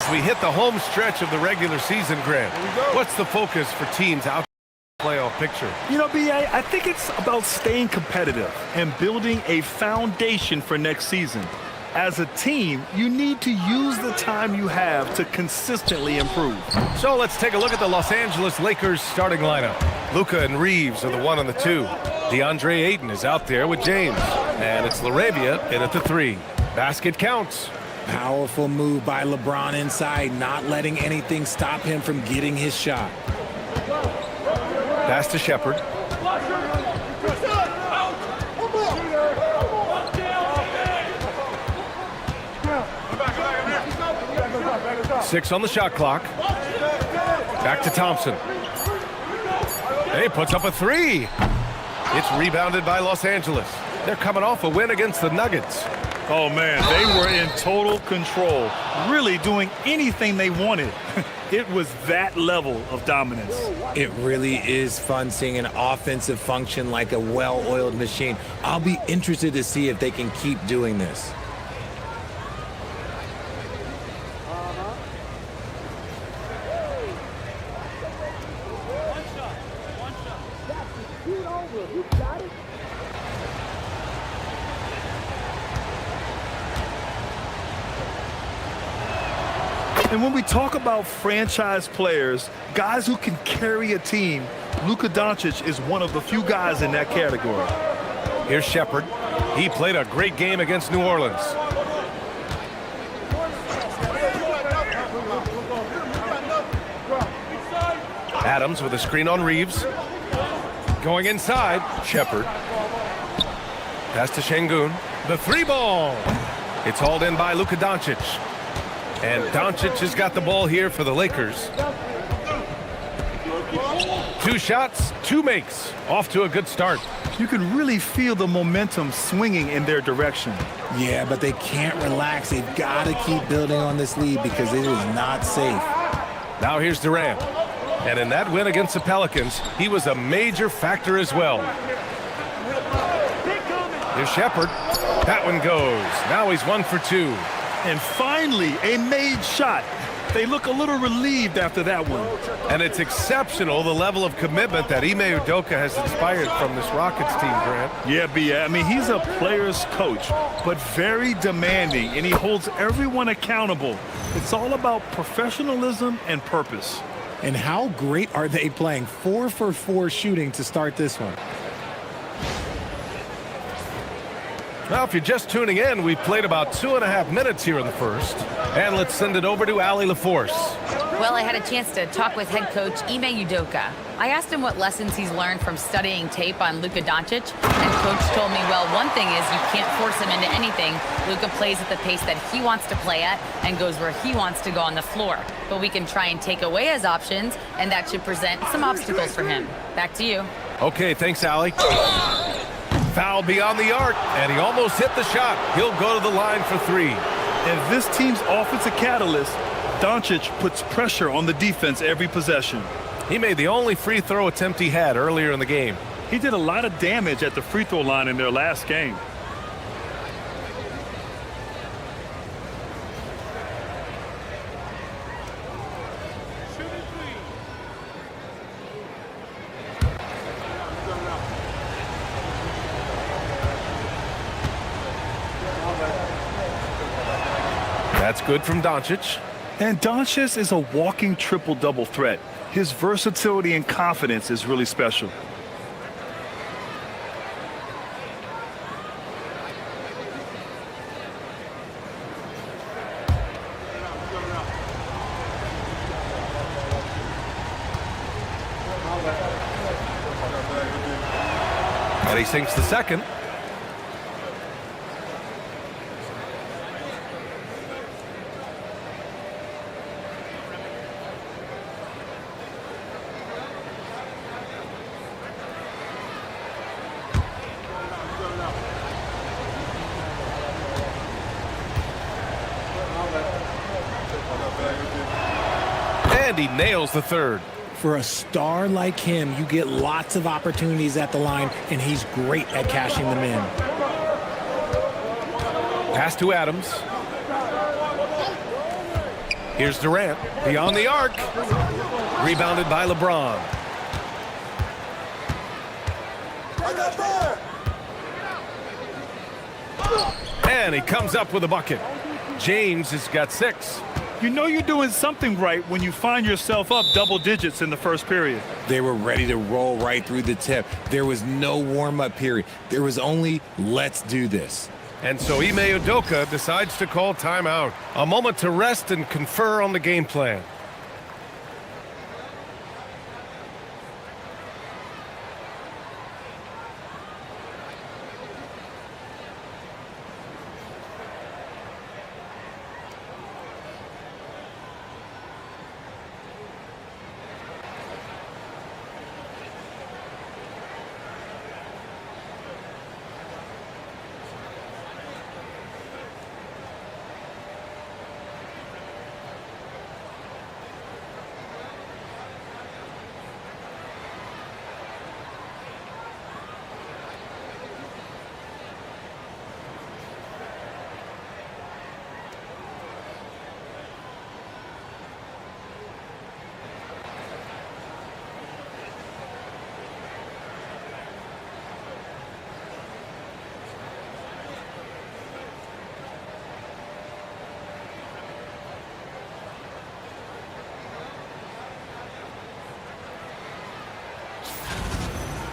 As we hit the home stretch of the regular season, Grant, what's the focus for teams out in the playoff picture? You know, B.A., I think it's about staying competitive and building a foundation for next season. As a team, you need to use the time you have to consistently improve. So let's take a look at the Los Angeles Lakers starting lineup. Luka and Reeves are the 1 and the 2. DeAndre Ayton is out there with James. And it's LaRavia in at the 3. Basket counts. Powerful move by LeBron inside, not letting anything stop him from getting his shot. Pass to Shepherd. Six on the shot clock. Back to Thompson. He puts up a 3. It's rebounded by Los Angeles. They're coming off a win against the Nuggets. Oh, man, they were in total control, really doing anything they wanted. It was that level of dominance. It really is fun seeing an offensive function like a well-oiled machine. I'll be interested to see if they can keep doing this. And when we talk about franchise players, guys who can carry a team, Luka Doncic is one of the few guys in that category. Here's Shepherd. He played a great game against New Orleans. Adams with a screen on Reeves. Going inside, Shepherd. Pass to Şengün. The 3 ball. It's hauled in by Luka Doncic. And Doncic has got the ball here for the Lakers. 2 shots, 2 makes. Off to a good start. You can really feel the momentum swinging in their direction. Yeah, but they can't relax. They've got to keep building on this lead because it is not safe. Now here's Durant. And in that win against the Pelicans, he was a major factor as well. Here's Shepherd. That one goes. Now he's 1 for 2. And finally, a made shot. They look a little relieved after that one. And it's exceptional, the level of commitment that Ime Udoka has inspired from this Rockets team, Grant. Yeah, B.A. I mean, he's a player's coach, but very demanding, and he holds everyone accountable. It's all about professionalism and purpose. And how great are they playing? 4 for 4 shooting to start this one. Now, if you're just tuning in, we've played about 2.5 minutes here in the first. And let's send it over to Allie LaForce. Well, I had a chance to talk with head coach Ime Udoka. I asked him what lessons he's learned from studying tape on Luka Doncic, and coach told me, well, one thing is you can't force him into anything. Luka plays at the pace that he wants to play at and goes where he wants to go on the floor. But we can try and take away his options, and that should present some obstacles for him. Back to you. Okay, thanks, Allie. Foul beyond the arc, and he almost hit the shot. He'll go to the line for 3. And this team's offensive catalyst, Doncic puts pressure on the defense every possession. He made the only free throw attempt he had earlier in the game. He did a lot of damage at the free throw line in their last game. That's good from Doncic. And Doncic is a walking triple-double threat. His versatility and confidence is really special. And he sinks the second. And he nails the third. For a star like him, you get lots of opportunities at the line, and he's great at cashing them in. Pass to Adams. Here's Durant, beyond the arc. Rebounded by LeBron. And he comes up with a bucket. James has got 6. You know you're doing something right when you find yourself up double digits in the first period. They were ready to roll right through the tip. There was no warm-up period. There was only, let's do this. And so Ime Udoka decides to call timeout. A moment to rest and confer on the game plan.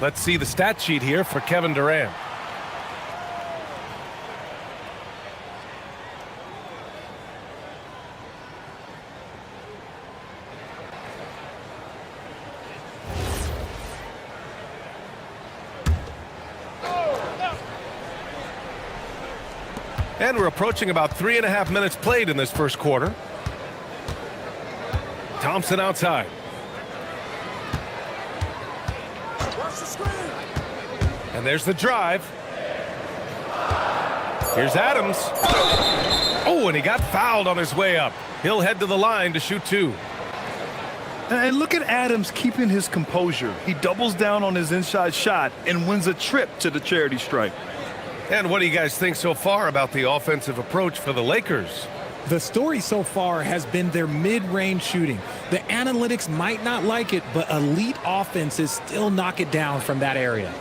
Let's see the stat sheet here for Kevin Durant. And we're approaching about 3.5 minutes played in this first quarter. Thompson outside. And there's the drive. Here's Adams. Oh, and he got fouled on his way up. He'll head to the line to shoot 2. And look at Adams keeping his composure. He doubles down on his inside shot and wins a trip to the charity stripe. And what do you guys think so far about the offensive approach for the Lakers? The story so far has been their mid-range shooting. The analytics might not like it, but elite offenses still knock it down from that area.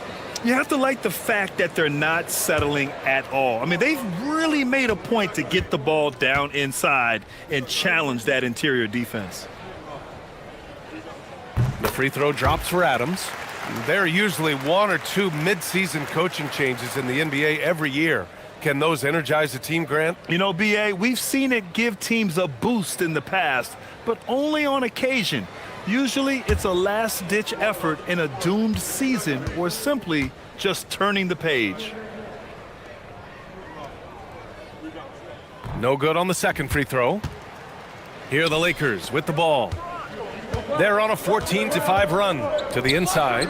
You have to like the fact that they're not settling at all. I mean, they've really made a point to get the ball down inside and challenge that interior defense. The free throw drops for Adams. There are usually 1 or 2 mid-season coaching changes in the NBA every year. Can those energize the team, Grant? You know, B.A., we've seen it give teams a boost in the past, but only on occasion. Usually it's a last-ditch effort in a doomed season or simply just turning the page. No good on the second free throw. Here are the Lakers with the ball. They're on a 14-5 run to the inside.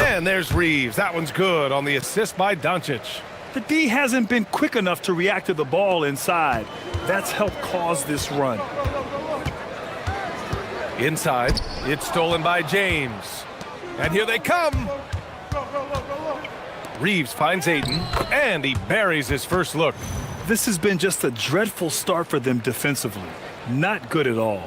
And there's Reeves. That one's good on the assist by Doncic. The D hasn't been quick enough to react to the ball inside. That's helped cause this run. Inside, it's stolen by James. And here they come. Reeves finds Ayton, and he buries his first look. This has been just a dreadful start for them defensively. Not good at all.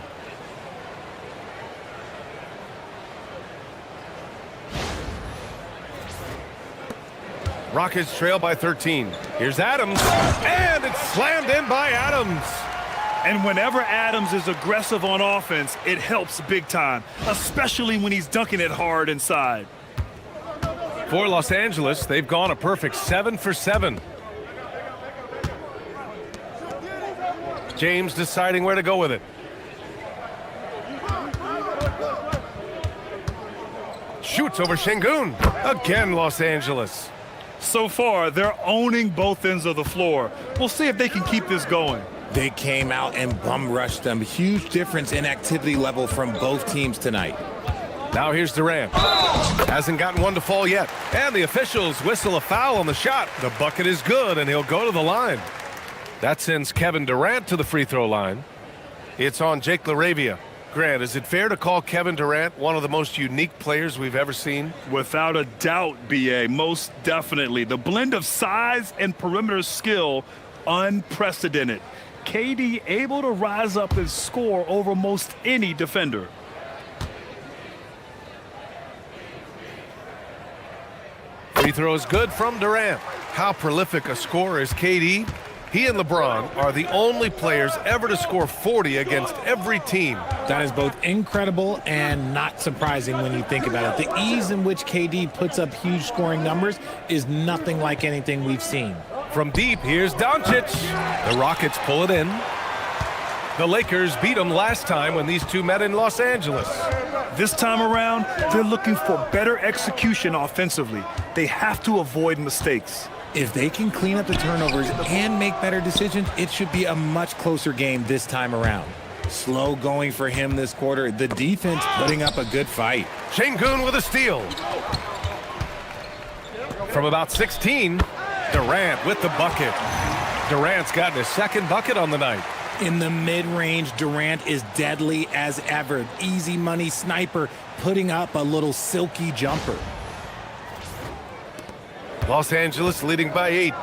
Rockets trail by 13. Here's Adams, and it's slammed in by Adams. And whenever Adams is aggressive on offense, it helps big time, especially when he's dunking it hard inside. For Los Angeles, they've gone a perfect 7 for 7. James deciding where to go with it. Shoots over Şengün. Again, Los Angeles. So far, they're owning both ends of the floor. We'll see if they can keep this going. They came out and bum rushed them. Huge difference in activity level from both teams tonight. Now here's Durant. Hasn't gotten one to fall yet. And the officials whistle a foul on the shot. The bucket is good, and he'll go to the line. That sends Kevin Durant to the free throw line. It's on Jake LaRavia. Grant, is it fair to call Kevin Durant one of the most unique players we've ever seen? Without a doubt, B.A., most definitely. The blend of size and perimeter skill, unprecedented. KD able to rise up and score over most any defender. Free throw is good from Durant. How prolific a scorer is KD? He and LeBron are the only players ever to score 40 against every team. That is both incredible and not surprising when you think about it. The ease in which KD puts up huge scoring numbers is nothing like anything we've seen. From deep, here's Doncic. The Rockets pull it in. The Lakers beat them last time when these two met in Los Angeles. This time around, they're looking for better execution offensively. They have to avoid mistakes. If they can clean up the turnovers and make better decisions, it should be a much closer game this time around. Slow going for him this quarter. The defense putting up a good fight. Şengün with a steal. From about 16, Durant with the bucket. Durant's gotten his second bucket on the night. In the mid-range, Durant is deadly as ever. Easy money sniper, putting up a little silky jumper. Los Angeles leading by 8.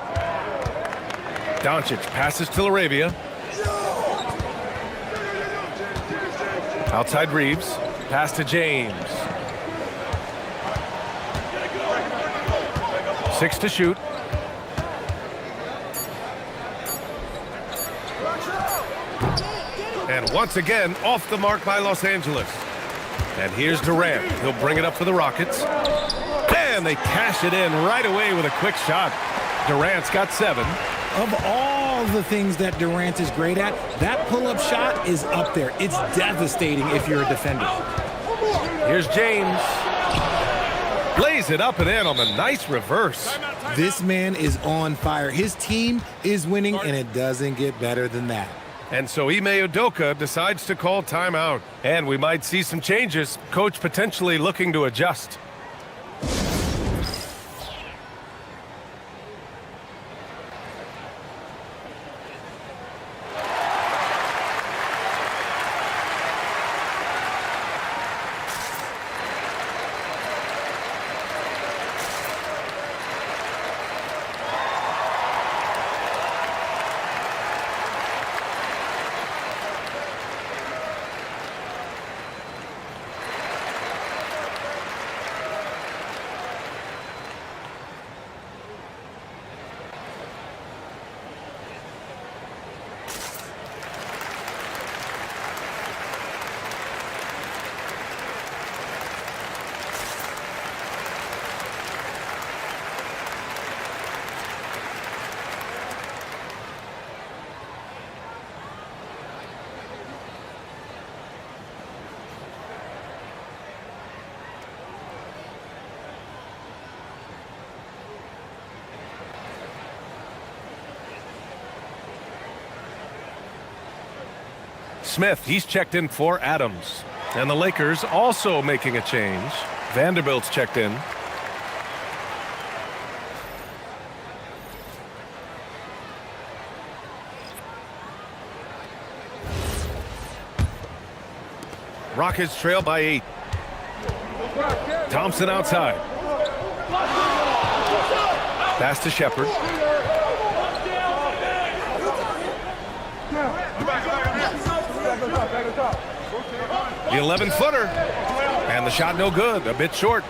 Doncic passes to Laravia. Outside Reeves. Pass to James. 6 to shoot. And once again, off the mark by Los Angeles. And here's Durant. He'll bring it up for the Rockets. And they cash it in right away with a quick shot. Durant's got 7. Of all the things that Durant is great at, that pull-up shot is up there. It's devastating if you're a defender. Here's James. Lays it up and in on the nice reverse. This man is on fire. His team is winning, and it doesn't get better than that. And so Ime Udoka decides to call timeout. And we might see some changes. Coach potentially looking to adjust. Smith, he's checked in for Adams. And the Lakers also making a change. Vanderbilt's checked in. Rockets trail by 8. Thompson outside. Pass to Shepard. The 11-footer. And the shot no good. A bit short.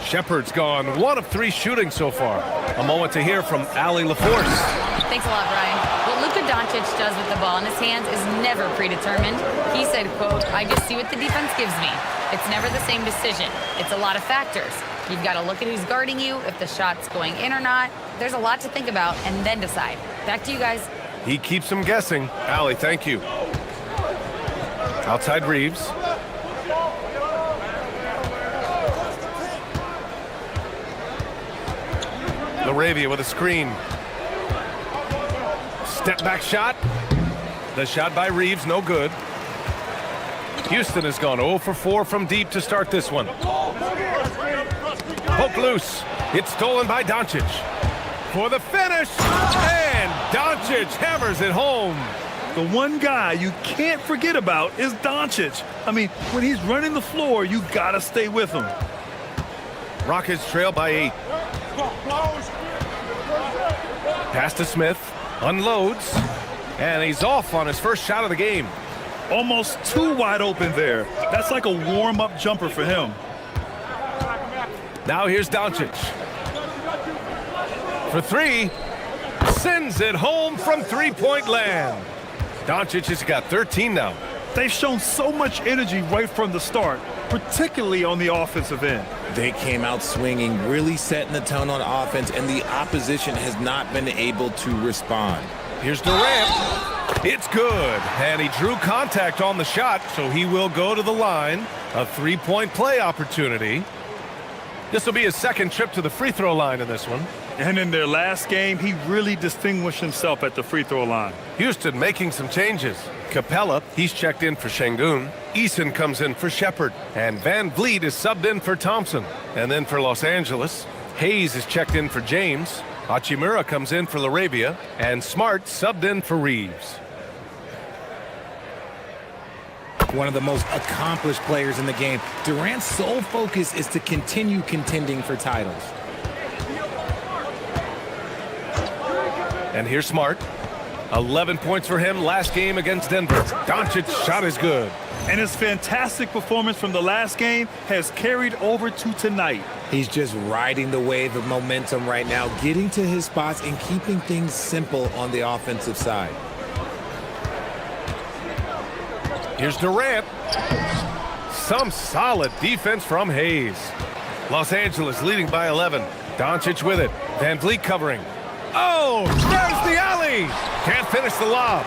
Shepard's gone 1 of 3 shooting so far. A moment to hear from Allie LaForce. Thanks a lot, Brian. What Luka Doncic does with the ball in his hands is never predetermined. He said, quote, "I just see what the defense gives me. It's never the same decision. It's a lot of factors. You've got to look at who's guarding you, if the shot's going in or not. There's a lot to think about and then decide." Back to you guys. He keeps him guessing. Allie, thank you. Outside Reeves. Laravia with a screen. Step back shot. The shot by Reeves, no good. Houston has gone 0 for 4 from deep to start this one. Poke loose. It's stolen by Doncic. For the finish. And Doncic hammers it home. The one guy you can't forget about is Doncic. I mean, when he's running the floor, you gotta stay with him. Rockets trail by 8. Pass to Smith. Unloads. And he's off on his first shot of the game. Almost too wide open there. That's like a warm-up jumper for him. Now here's Doncic. For three. Sends it home from three-point land. Doncic has got 13 now. They've shown so much energy right from the start, particularly on the offensive end. They came out swinging, really setting the tone on offense, and the opposition has not been able to respond. Here's Durant. It's good. And he drew contact on the shot, so he will go to the line. A three-point play opportunity. This will be his second trip to the free throw line in this one. And in their last game, he really distinguished himself at the free throw line. Houston making some changes. Capella, he's checked in for Şengün. Eason comes in for Shepherd. And Van Vliet is subbed in for Thompson. And then for Los Angeles, Hayes is checked in for James. Hachimura comes in for LaRavia. And Smart subbed in for Reeves. One of the most accomplished players in the game. Durant's sole focus is to continue contending for titles. And here's Smart. 11 points for him last game against Denver. Doncic's shot is good. And his fantastic performance from the last game has carried over to tonight. He's just riding the wave of momentum right now, getting to his spots and keeping things simple on the offensive side. Here's Durant. Some solid defense from Hayes. Los Angeles leading by 11. Doncic with it. Van Vliet covering. Oh, there's the alley. Can't finish the lob.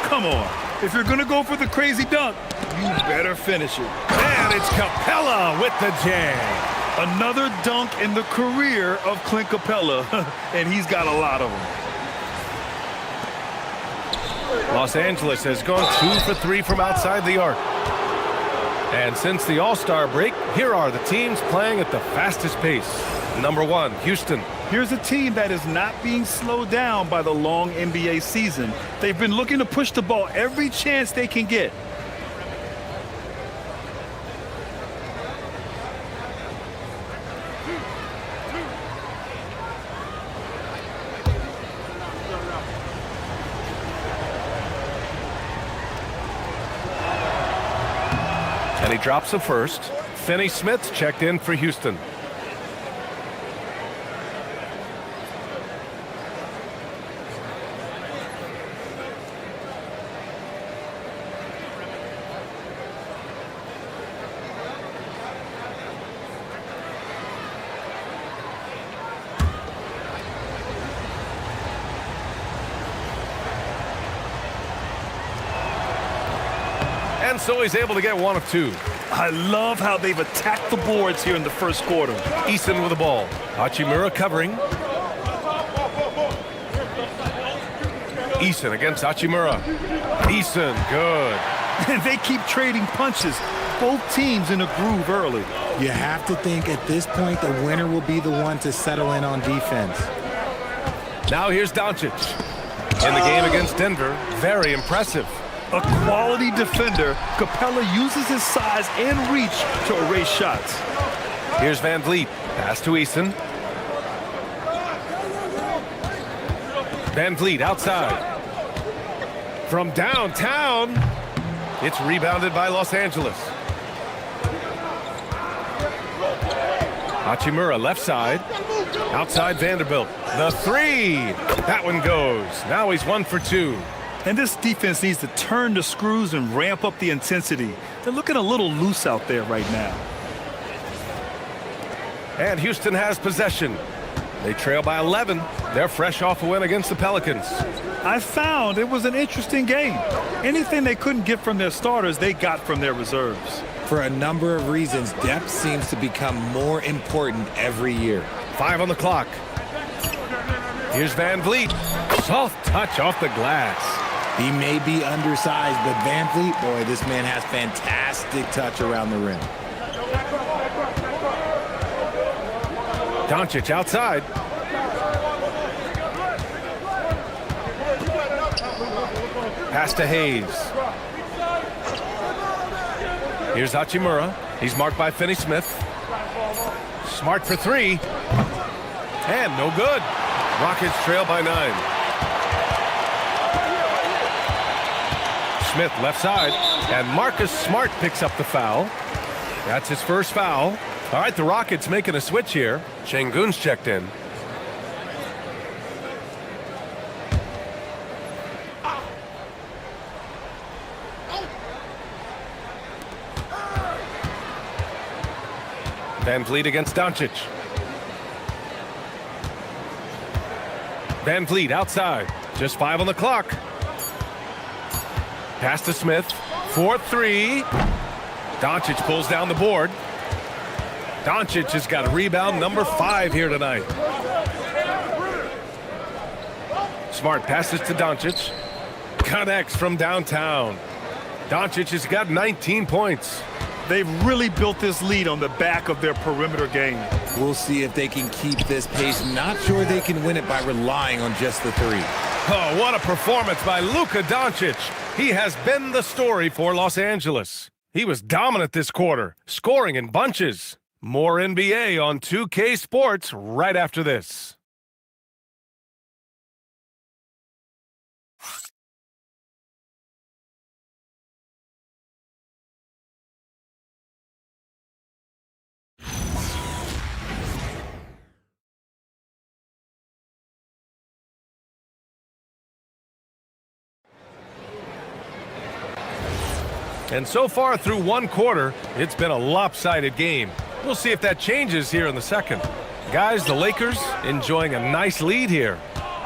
Come on. If you're going to go for the crazy dunk, you better finish it. And it's Capella with the jam. Another dunk in the career of Clint Capella, and he's got a lot of them. Los Angeles has gone 2 for 3 from outside the arc. And since the All-Star break, here are the teams playing at the fastest pace. Number 1, Houston. Here's a team that is not being slowed down by the long NBA season. They've been looking to push the ball every chance they can get. And he drops the first. Finney Smith checked in for Houston. And so he's able to get 1 of 2. I love how they've attacked the boards here in the first quarter. Eason with the ball. Hachimura covering. Eason against Hachimura. Eason, good. And they keep trading punches. Both teams in a groove early. You have to think at this point the winner will be the one to settle in on defense. Now here's Doncic. In the game against Denver, very impressive. A quality defender, Capella uses his size and reach to erase shots. Here's Van Vliet. Pass to Eason. Van Vliet outside. From downtown, it's rebounded by Los Angeles. Hachimura left side. Outside Vanderbilt. The three. That one goes. Now he's 1 for 2. And this defense needs to turn the screws and ramp up the intensity. They're looking a little loose out there right now. And Houston has possession. They trail by 11. They're fresh off a win against the Pelicans. I found it was an interesting game. Anything they couldn't get from their starters, they got from their reserves. For a number of reasons, depth seems to become more important every year. 5 on the clock. Here's Van Vliet. Soft touch off the glass. He may be undersized, but Van Vliet, boy, this man has fantastic touch around the rim. Doncic outside. Pass to Hayes. Here's Hachimura. He's marked by Finney Smith. Smart for 3. And no good. Rockets trail by 9. Smith left side, and Marcus Smart picks up the foul. That's his first foul. All right, the Rockets making a switch here. Şengün's checked in. Van Vliet against Doncic. Van Vliet outside. Just 5 on the clock. Pass to Smith. 4-3. Doncic pulls down the board. Doncic has got rebound number 5 here tonight. Smart passes to Doncic. Connects from downtown. Doncic has got 19 points. They've really built this lead on the back of their perimeter game. We'll see if they can keep this pace. Not sure they can win it by relying on just the 3. Oh, what a performance by Luka Doncic. He has been the story for Los Angeles. He was dominant this quarter, scoring in bunches. More NBA on 2K Sports right after this. And so far through one quarter, it's been a lopsided game. We'll see if that changes here in the second. Guys, the Lakers enjoying a nice lead here.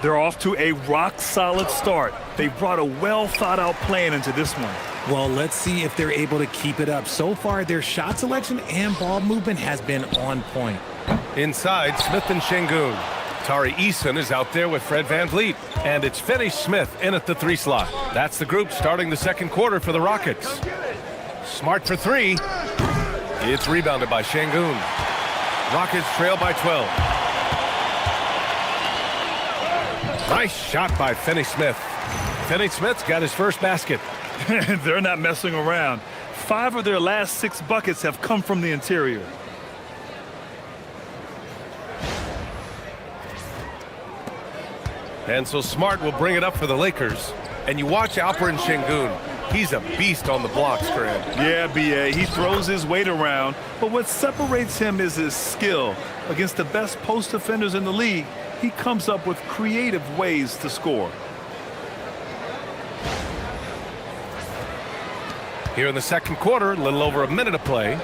They're off to a rock-solid start. They brought a well-thought-out plan into this one. Well, let's see if they're able to keep it up. So far, their shot selection and ball movement has been on point. Inside, Smith and Şengün. Tari Eason is out there with Fred VanVleet. And it's Finney Smith in at the 3 slot. That's the group starting the second quarter for the Rockets. Smart for 3. It's rebounded by Şengün. Rockets trail by 12. Nice shot by Finney Smith. Finney Smith's got his first basket. They're not messing around. 5 of their last 6 buckets have come from the interior. And so Smart will bring it up for the Lakers. And you watch Alperen Şengün. He's a beast on the blocks, Grant. Yeah, B.A. He throws his weight around, but what separates him is his skill. Against the best post defenders in the league, he comes up with creative ways to score. Here in the second quarter, a little over a minute of play.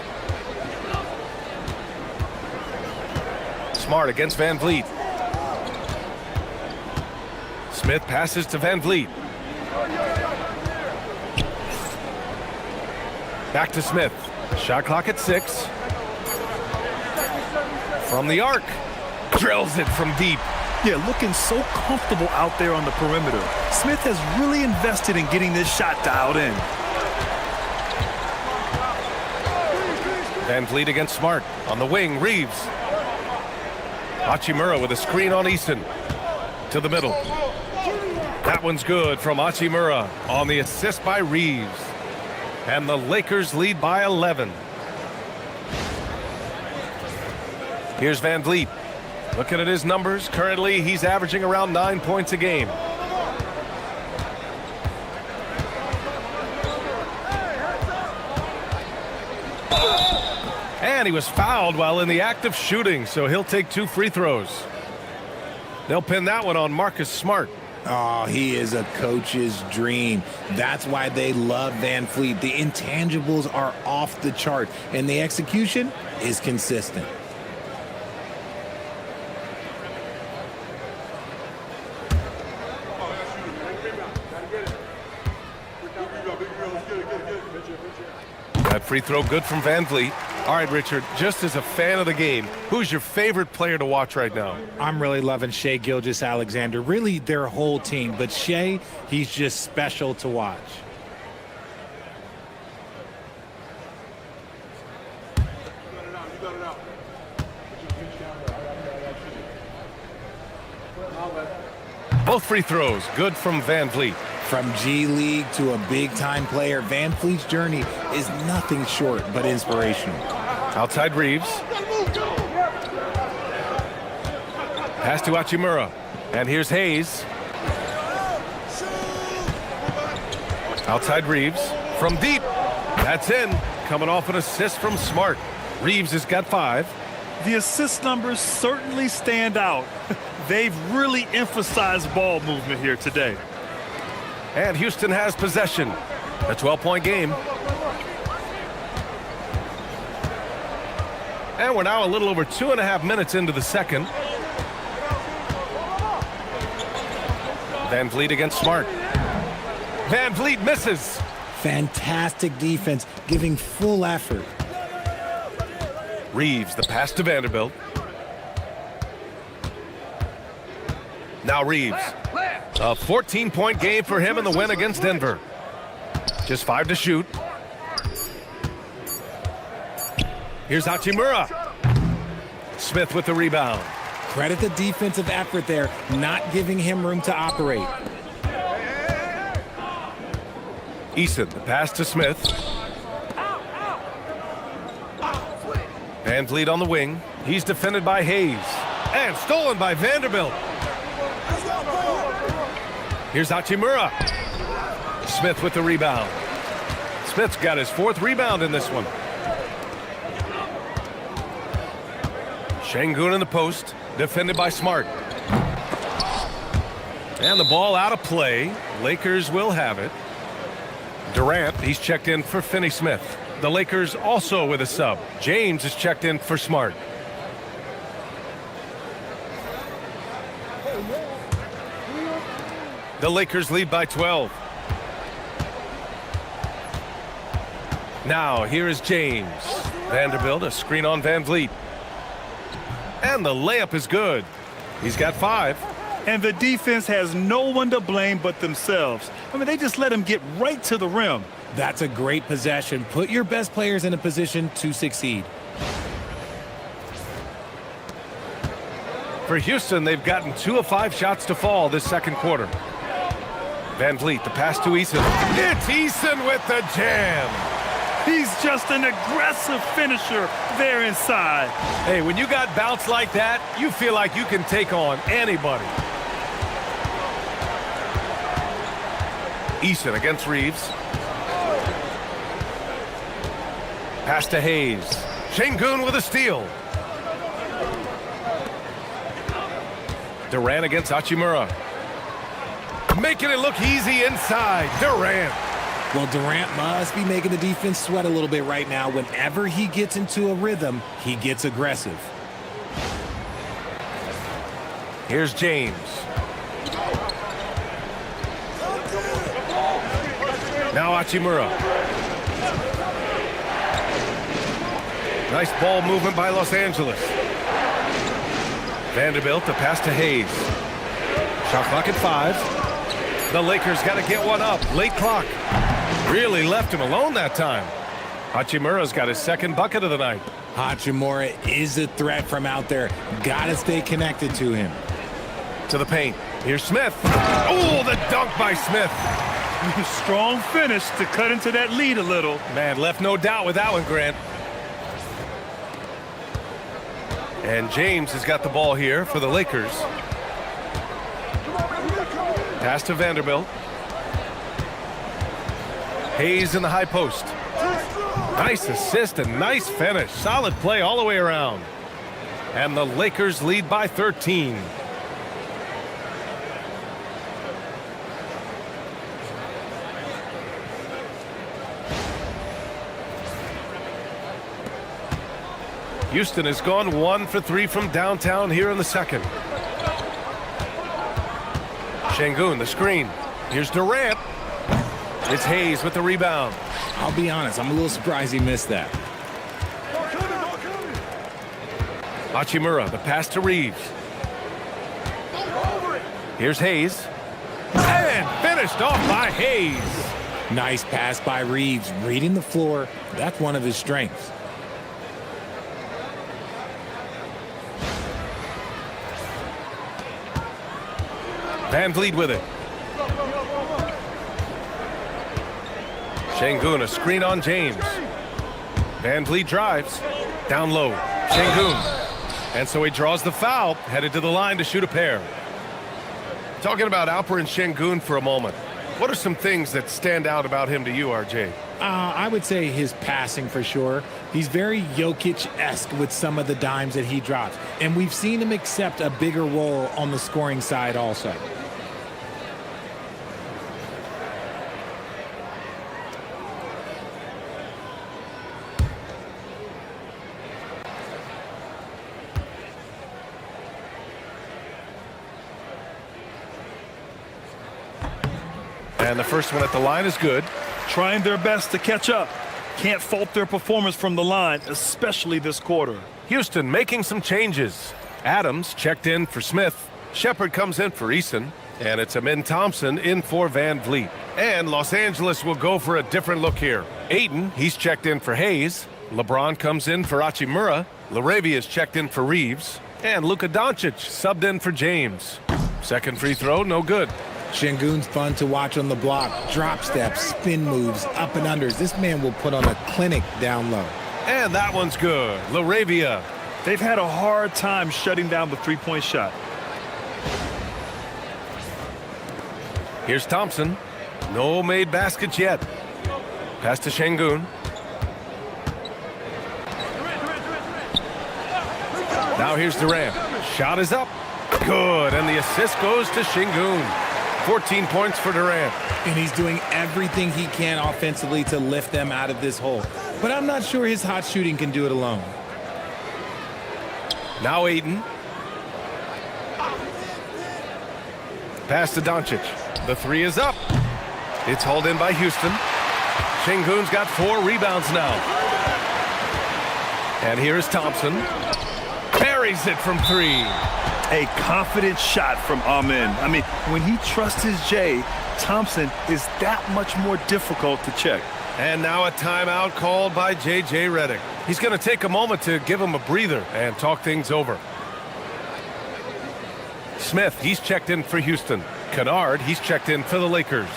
Smart against VanVleet. Smith passes to VanVleet. Back to Smith. Shot clock at 6. From the arc. Drills it from deep. Yeah, looking so comfortable out there on the perimeter. Smith has really invested in getting this shot dialed in. VanVleet against Smart. On the wing, Reeves. Hachimura with a screen on Eason. To the middle. That one's good from Hachimura on the assist by Reeves. And the Lakers lead by 11. Here's VanVleet. Looking at his numbers, currently he's averaging around 9 points a game. And he was fouled while in the act of shooting, so he'll take 2 free throws. They'll pin that one on Marcus Smart. Oh, he is a coach's dream. That's why they love VanVleet. The intangibles are off the chart, and the execution is consistent. That free throw good from VanVleet. All right, Richard, just as a fan of the game, who's your favorite player to watch right now? I'm really loving Shai Gilgeous-Alexander, really their whole team. But Shai, he's just special to watch. Both free throws good from VanVleet. From G League to a big-time player, VanVleet's journey is nothing short but inspirational. Outside Reeves. Pass to Hachimura. And here's Hayes. Outside Reeves. From deep. That's in. Coming off an assist from Smart. Reeves has got 5. The assist numbers certainly stand out. They've really emphasized ball movement here today. And Houston has possession. A 12-point game. And we're now a little over 2.5 minutes into the second. Van Vliet against Smart. Van Vliet misses. Fantastic defense, giving full effort. Reeves, the pass to Vanderbilt. Now Reeves. A 14-point game for him in the win against Denver. Just 5 to shoot. Here's Hachimura. Smith with the rebound. Credit the defensive effort there, not giving him room to operate. Eason, the pass to Smith. Van Vliet on the wing. He's defended by Hayes. And stolen by Vanderbilt. Here's Hachimura. Smith with the rebound. Smith's got his 4th rebound in this one. Şengün in the post. Defended by Smart. And the ball out of play. Lakers will have it. Durant, he's checked in for Finney-Smith. The Lakers also with a sub. James is checked in for Smart. The Lakers lead by 12. Now here is James. Vanderbilt, a screen on Van Vliet. And the layup is good. He's got 5. And the defense has no one to blame but themselves. I mean, they just let him get right to the rim. That's a great possession. Put your best players in a position to succeed. For Houston, they've gotten 2 of 5 shots to fall this second quarter. Van Vliet, the pass to Eason. It's Eason with the jam. He's just an aggressive finisher there inside. Hey, when you got bounce like that, you feel like you can take on anybody. Eason against Reeves. Pass to Hayes. Şengün with a steal. Durant against Hachimura. Making it look easy inside. Durant. Well, Durant must be making the defense sweat a little bit right now. Whenever he gets into a rhythm, he gets aggressive. Here's James. Now Hachimura. Nice ball movement by Los Angeles. Vanderbilt, the pass to Hayes. Shot clock at 5. The Lakers got to get one up. Late clock. Really left him alone that time. Hachimura's got his 2nd bucket of the night. Hachimura is a threat from out there. Got to stay connected to him. To the paint. Here's Smith. Oh, the dunk by Smith. Strong finish to cut into that lead a little. Man, left no doubt with that one, Grant. And James has got the ball here for the Lakers. Pass to Vanderbilt. Hayes in the high post. Nice assist and nice finish. Solid play all the way around. And the Lakers lead by 13. Houston has gone 1 for 3 from downtown here in the second. Şengün, the screen. Here's Durant. It's Hayes with the rebound. I'll be honest, I'm a little surprised he missed that. Hachimura, the pass to Reeves. Here's Hayes. And finished off by Hayes. Nice pass by Reeves, reading the floor. That's one of his strengths. Van Vliet with it. Şengün, a screen on James. Van Vliet drives. Down low. Şengün. And so he draws the foul, headed to the line to shoot a pair. Talking about Alperen Şengün for a moment. What are some things that stand out about him to you, RJ? I would say his passing for sure. He's very Jokic-esque with some of the dimes that he drops. And we've seen him accept a bigger role on the scoring side also. And the first one at the line is good. Trying their best to catch up. Can't fault their performance from the line, especially this quarter. Houston making some changes. Adams checked in for Smith. Shepard comes in for Eason. And it's Amin Thompson in for Van Vliet. And Los Angeles will go for a different look here. Ayton, he's checked in for Hayes. LeBron comes in for Hachimura. LaRavia is checked in for Reeves. And Luka Doncic subbed in for James. Second free throw, no good. Şengün's fun to watch on the block. Drop steps, spin moves, up and unders. This man will put on a clinic down low. And that one's good. LaRavia. They've had a hard time shutting down the three-point shot. Here's Thompson. No made baskets yet. Pass to Şengün. Now here's Durant. Shot is up. Good. And the assist goes to Şengün. 14 points for Durant. And he's doing everything he can offensively to lift them out of this hole. But I'm not sure his hot shooting can do it alone. Now Ayton. Pass to Doncic. The three is up. It's hauled in by Houston. Şengün's got 4 rebounds now. And here is Thompson. Buries it from 3. A confident shot from Amin. I mean, when he trusts his J, Thompson is that much more difficult to check. And now a timeout called by J.J. Redick. He's going to take a moment to give him a breather and talk things over. Smith, he's checked in for Houston. Kennard, he's checked in for the Lakers.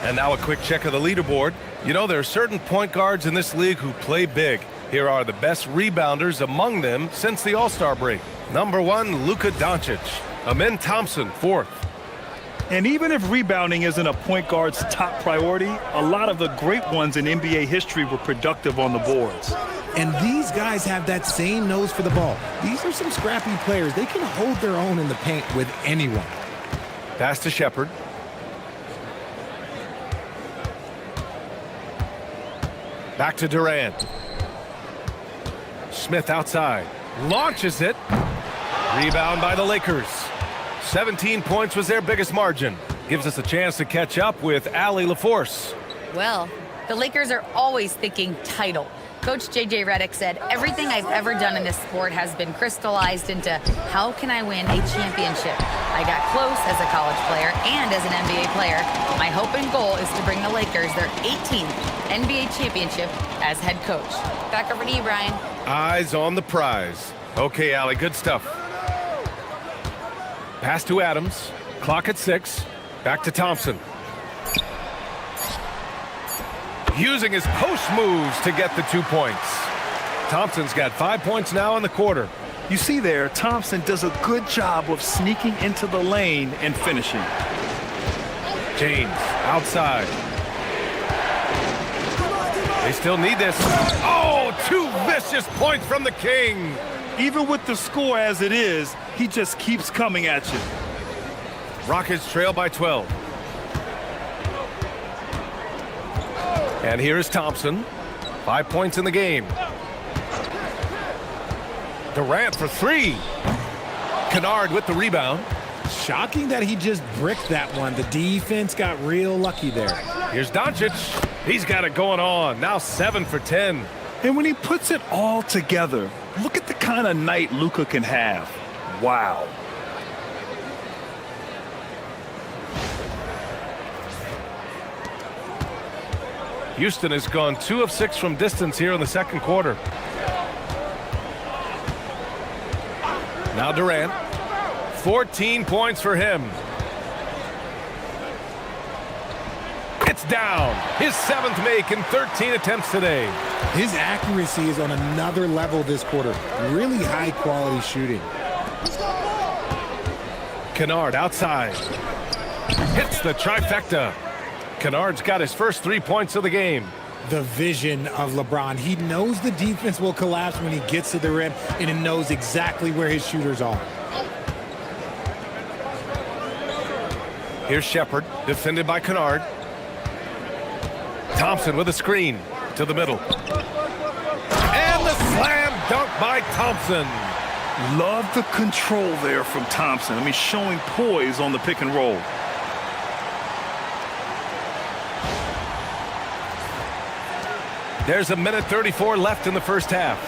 And now a quick check of the leaderboard. You know, there are certain point guards in this league who play big. Here are the best rebounders among them since the All-Star break. Number 1, Luka Doncic. Amin Thompson, 4th. And even if rebounding isn't a point guard's top priority, a lot of the great ones in NBA history were productive on the boards. And these guys have that same nose for the ball. These are some scrappy players. They can hold their own in the paint with anyone. Pass to Shepard. Back to Durant. Smith outside. Launches it. Rebound by the Lakers. 17 points was their biggest margin. Gives us a chance to catch up with Allie LaForce. Well, the Lakers are always thinking title. Coach J.J. Redick said, everything I've ever done in this sport has been crystallized into how can I win a championship? I got close as a college player and as an NBA player. My hope and goal is to bring the Lakers their 18th NBA championship as head coach. Back over to you, Brian. Eyes on the prize. Okay, Allie, good stuff. Pass to Adams. Clock at 6. Back to Thompson. Using his post moves to get the 2 points. Thompson's got 5 points now in the quarter. You see there, Thompson does a good job of sneaking into the lane and finishing. James outside. They still need this. Oh, 2 vicious points from the King. Even with the score as it is, he just keeps coming at you. Rockets trail by 12. And here is Thompson. 5 points in the game. Durant for 3. Kennard with the rebound. Shocking that he just bricked that one. The defense got real lucky there. Here's Doncic. He's got it going on. Now 7 for 10. And when he puts it all together, look at the kind of night Luka can have. Wow. Houston has gone 2 of 6 from distance here in the second quarter. Now Durant. 14 points for him. It's down. His 7th make in 13 attempts today. His accuracy is on another level this quarter. Really high quality shooting. Kennard outside. Hits the trifecta. Kennard's got his first 3 points of the game. The vision of LeBron. He knows the defense will collapse when he gets to the rim, and he knows exactly where his shooters are. Here's Shepherd, defended by Kennard. Thompson with a screen to the middle. And the slam dunk by Thompson. Love the control there from Thompson. I mean, showing poise on the pick and roll. There's a minute 34 left in the first half.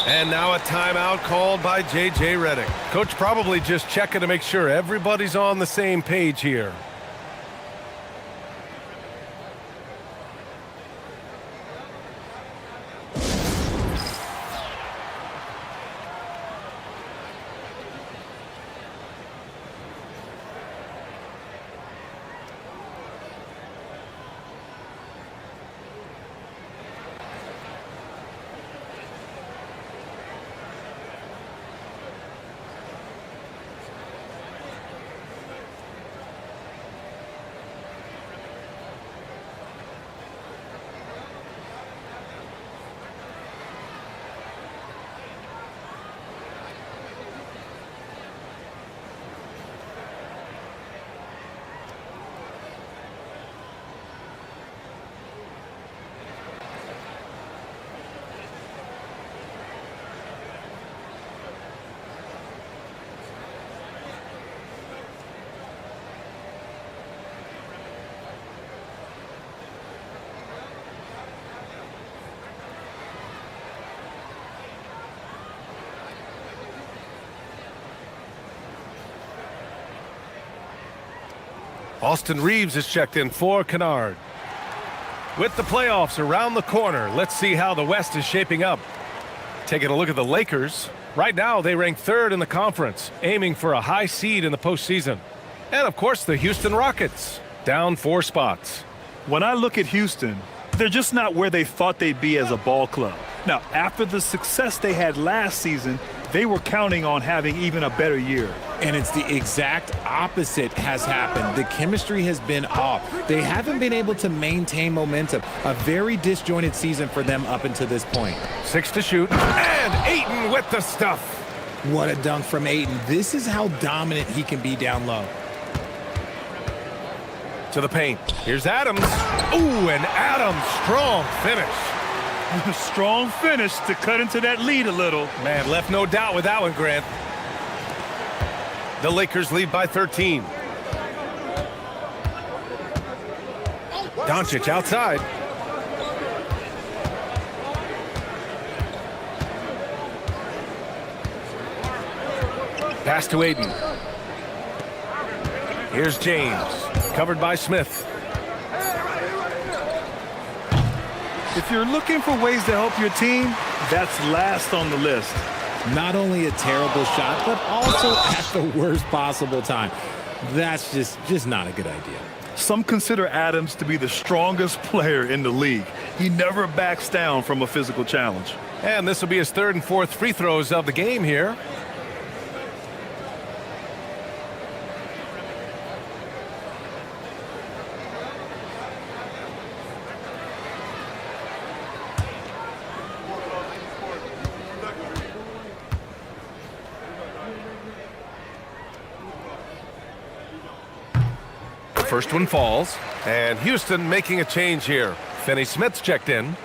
And now a timeout called by J.J. Redick. Coach probably just checking to make sure everybody's on the same page here. Austin Reeves is checked in for Kennard. With the playoffs around the corner, let's see how the West is shaping up. Taking a look at the Lakers. Right now, they rank third in the conference, aiming for a high seed in the postseason. And, of course, the Houston Rockets, down 4 spots. When I look at Houston, they're just not where they thought they'd be as a ball club. Now, after the success they had last season, they were counting on having even a better year. And it's the exact opposite has happened. The chemistry has been off. They haven't been able to maintain momentum. A very disjointed season for them up until this point. 6 to shoot. And Ayton with the stuff. What a dunk from Ayton. This is how dominant he can be down low. To the paint. Here's Adams. Ooh, and Adams, strong finish. Strong finish to cut into that lead a little. Man, left no doubt with that one, Grant. The Lakers lead by 13. Doncic outside. Pass to Ayton. Here's James, covered by Smith. If you're looking for ways to help your team, that's last on the list. Not only a terrible shot, but also at the worst possible time. That's just not a good idea. Some consider Adams to be the strongest player in the league. He never backs down from a physical challenge. And this will be his 3rd and 4th free throws of the game here. First one falls, and Houston making a change here. Finney Smith's checked in.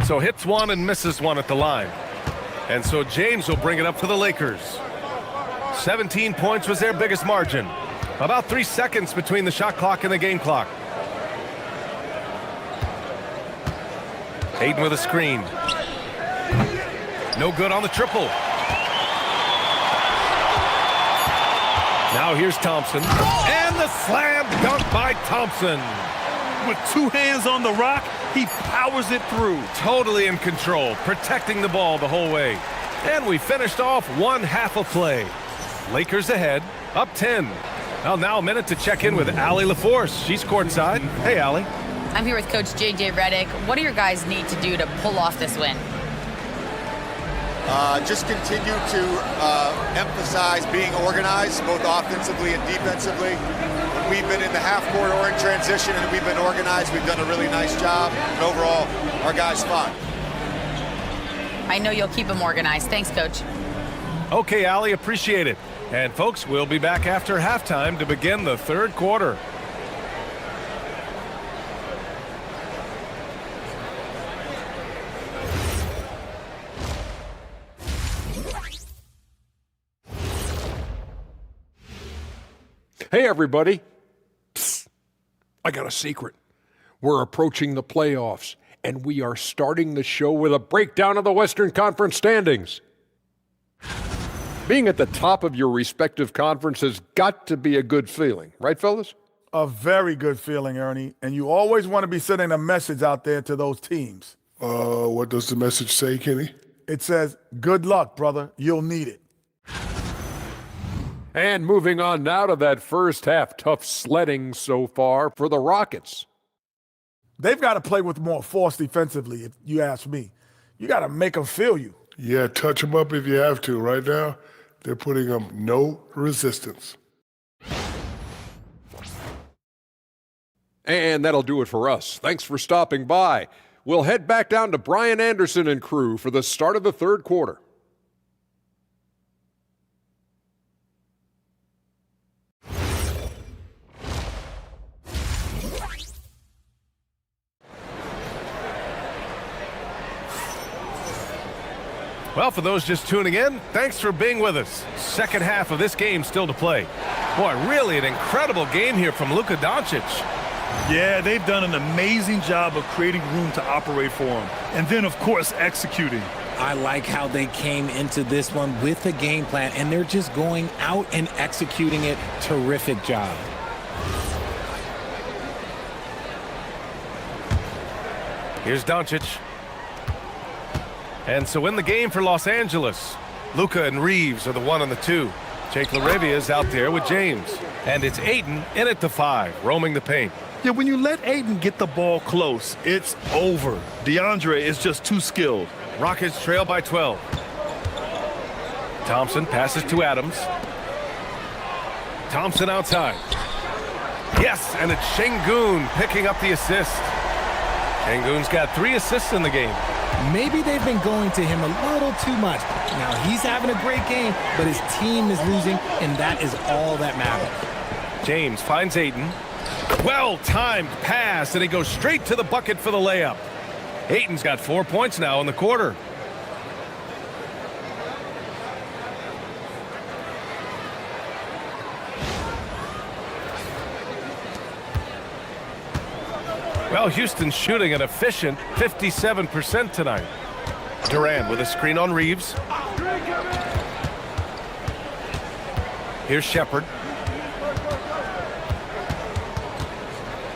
So hits one and misses one at the line. And so James will bring it up for the Lakers. 17 points was their biggest margin. About 3 seconds between the shot clock and the game clock. Ayton with a screen. No good on the triple. Now here's Thompson. And the slam dunk by Thompson. With 2 hands on the rock, he powers it through. Totally in control, protecting the ball the whole way. And we finished off one half of play. Lakers ahead, Up 10. Well, now a minute to check in with Allie LaForce. She's courtside. Hey, Allie. I'm here with Coach J.J. Redick. What do your guys need to do to pull off this win? Just continue to emphasize being organized, both offensively and defensively. When we've been in the half-court or in transition and we've been organized, we've done a really nice job. And overall, our guys fought. I know you'll keep them organized. Thanks, Coach. Okay, Allie, appreciate it. And folks, we'll be back after halftime to begin the third quarter. Hey, everybody. Psst. I got a secret. We're approaching the playoffs, and we are starting the show with a breakdown of the Western Conference standings. Being at the top of your respective conference has got to be a good feeling, right, fellas? A very good feeling, Ernie. And you always want to be sending a message out there to those teams. What does the message say, Kenny? It says, good luck, brother. You'll need it. And moving on now to that first half, tough sledding so far for the Rockets. They've got to play with more force defensively, if you ask me. You got to make them feel you. Yeah, touch them up if you have to. Right now, they're putting them no resistance. And that'll do it for us. Thanks for stopping by. We'll head back down to Brian Anderson and crew for the start of the third quarter. Well, for those just tuning in, thanks for being with us. Second half of this game still to play. Boy, really an incredible game here from Luka Doncic. Yeah, they've done an amazing job of creating room to operate for him. And then, of course, executing. I like how they came into this one with a game plan, and they're just going out and executing it. Terrific job. Here's Doncic. And so in the game for Los Angeles, Luka and Reeves are the 1 and the 2. Jake LaRavia is out there with James. And it's Ayton in at the 5, roaming the paint. Yeah, when you let Ayton get the ball close, it's over. DeAndre is just too skilled. Rockets trail by 12. Thompson passes to Adams. Thompson outside. Yes, and it's Şengün picking up the assist. Şengün's got 3 assists in the game. Maybe they've been going to him a little too much. Now, he's having a great game, but his team is losing, and that is all that matters. James finds Ayton. Well-timed pass, and he goes straight to the bucket for the layup. Ayton's got 4 points now in the quarter. Well, Houston's shooting an efficient 57% tonight. Durant with a screen on Reeves. Here's Shepherd.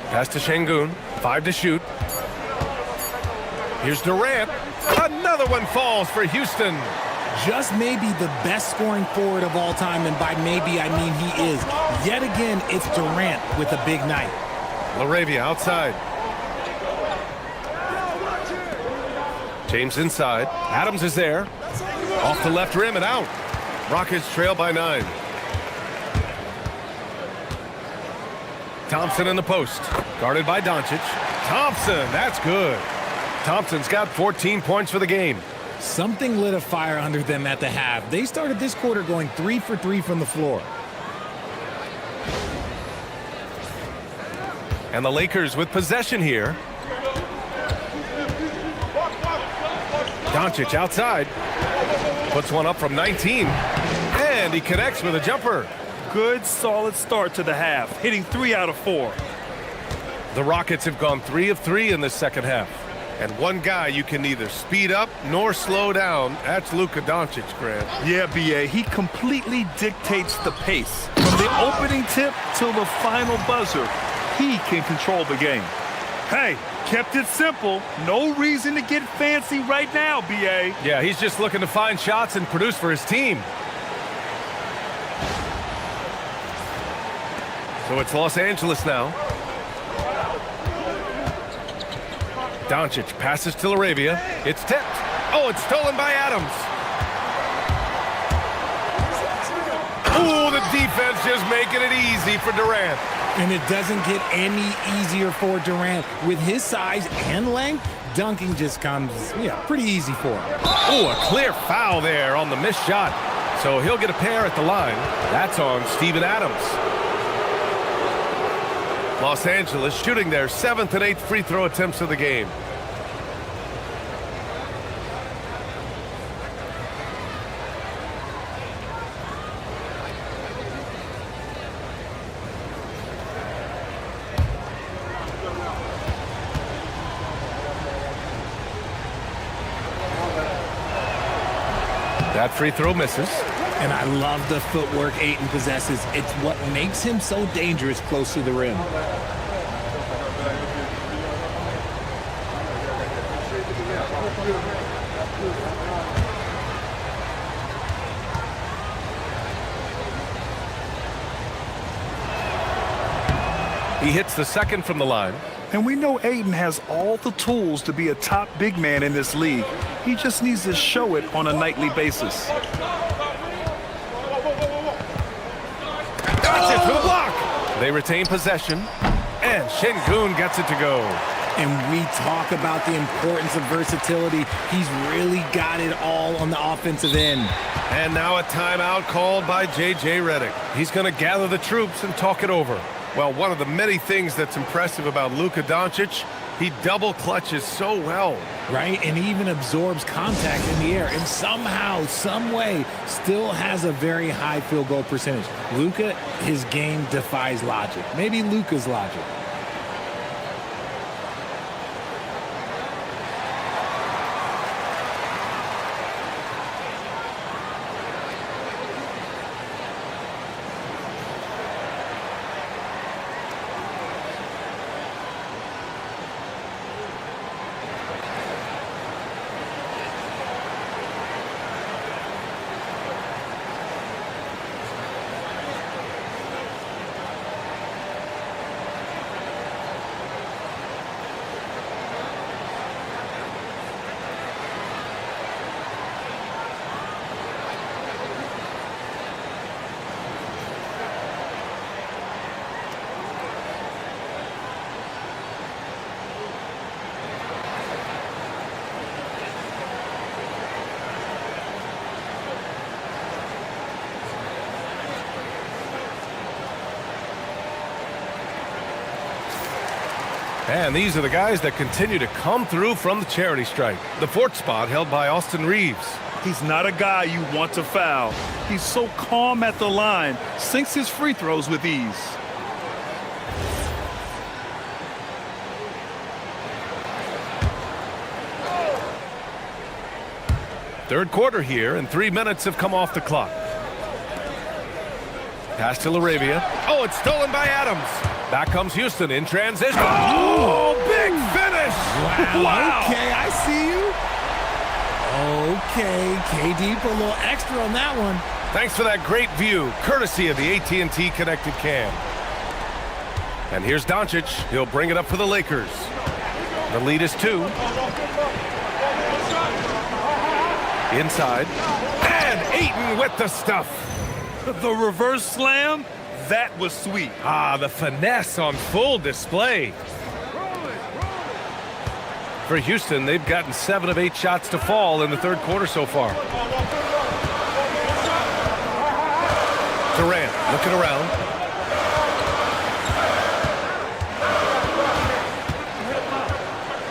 Pass to Şengün. 5 to shoot. Here's Durant. Another one falls for Houston. Just maybe the best scoring forward of all time, and by maybe I mean he is. Yet again, it's Durant with a big night. LaRavia outside. James inside. Adams is there. Off the left rim and out. Rockets trail by 9. Thompson in the post. Guarded by Doncic. Thompson, that's good. Thompson's got 14 points for the game. Something lit a fire under them at the half. They started this quarter going 3 for 3 from the floor. And the Lakers with possession here. Doncic outside. Puts one up from 19. And he connects with a jumper. Good, solid start to the half, hitting 3 out of 4. The Rockets have gone 3 of 3 in the second half. And one guy you can neither speed up nor slow down, that's Luka Doncic, Grant. Yeah, B.A., he completely dictates the pace. From the opening tip till the final buzzer, he can control the game. Hey, kept it simple. No reason to get fancy right now, B.A. Yeah, he's just looking to find shots and produce for his team. So it's Los Angeles now. Doncic passes to Laravia. It's tipped. Oh, it's stolen by Adams. Oh, the defense just making it easy for Durant. And it doesn't get any easier for Durant. With his size and length, dunking just comes, pretty easy for him. Oh, a clear foul there on the missed shot. So he'll get a pair at the line. That's on Steven Adams. Los Angeles shooting their 7th and 8th free throw attempts of the game. That free throw misses. And I love the footwork Ayton possesses. It's what makes him so dangerous close to the rim. He hits the second from the line. And we know Ayton has all the tools to be a top big man in this league. He just needs to show it on a nightly basis. That's it for the block. They retain possession, and Şengün gets it to go. And we talk about the importance of versatility. He's really got it all on the offensive end. And now a timeout called by J.J. Redick. He's going to gather the troops and talk it over. Well, one of the many things that's impressive about Luka Doncic, he double clutches so well. Right, and he even absorbs contact in the air and somehow, some way, still has a very high field goal percentage. Luka, his game defies logic. Maybe Luka's logic. And these are the guys that continue to come through from the charity stripe. The 4th spot held by Austin Reeves. He's not a guy you want to foul. He's so calm at the line, sinks his free throws with ease. Third quarter here, and 3 minutes have come off the clock. Pass to Laravia. Oh, it's stolen by Adams. Back comes Houston in transition. Oh, big finish! Wow. Okay, I see you. Okay, KD put a little extra on that one. Thanks for that great view, courtesy of the AT&T Connected Cam. And here's Doncic. He'll bring it up for the Lakers. The lead is 2. Inside. And Ayton with the stuff. The reverse slam, that was sweet. Ah, the finesse on full display. For Houston, they've gotten 7 of 8 shots to fall in the third quarter so far. Durant looking around.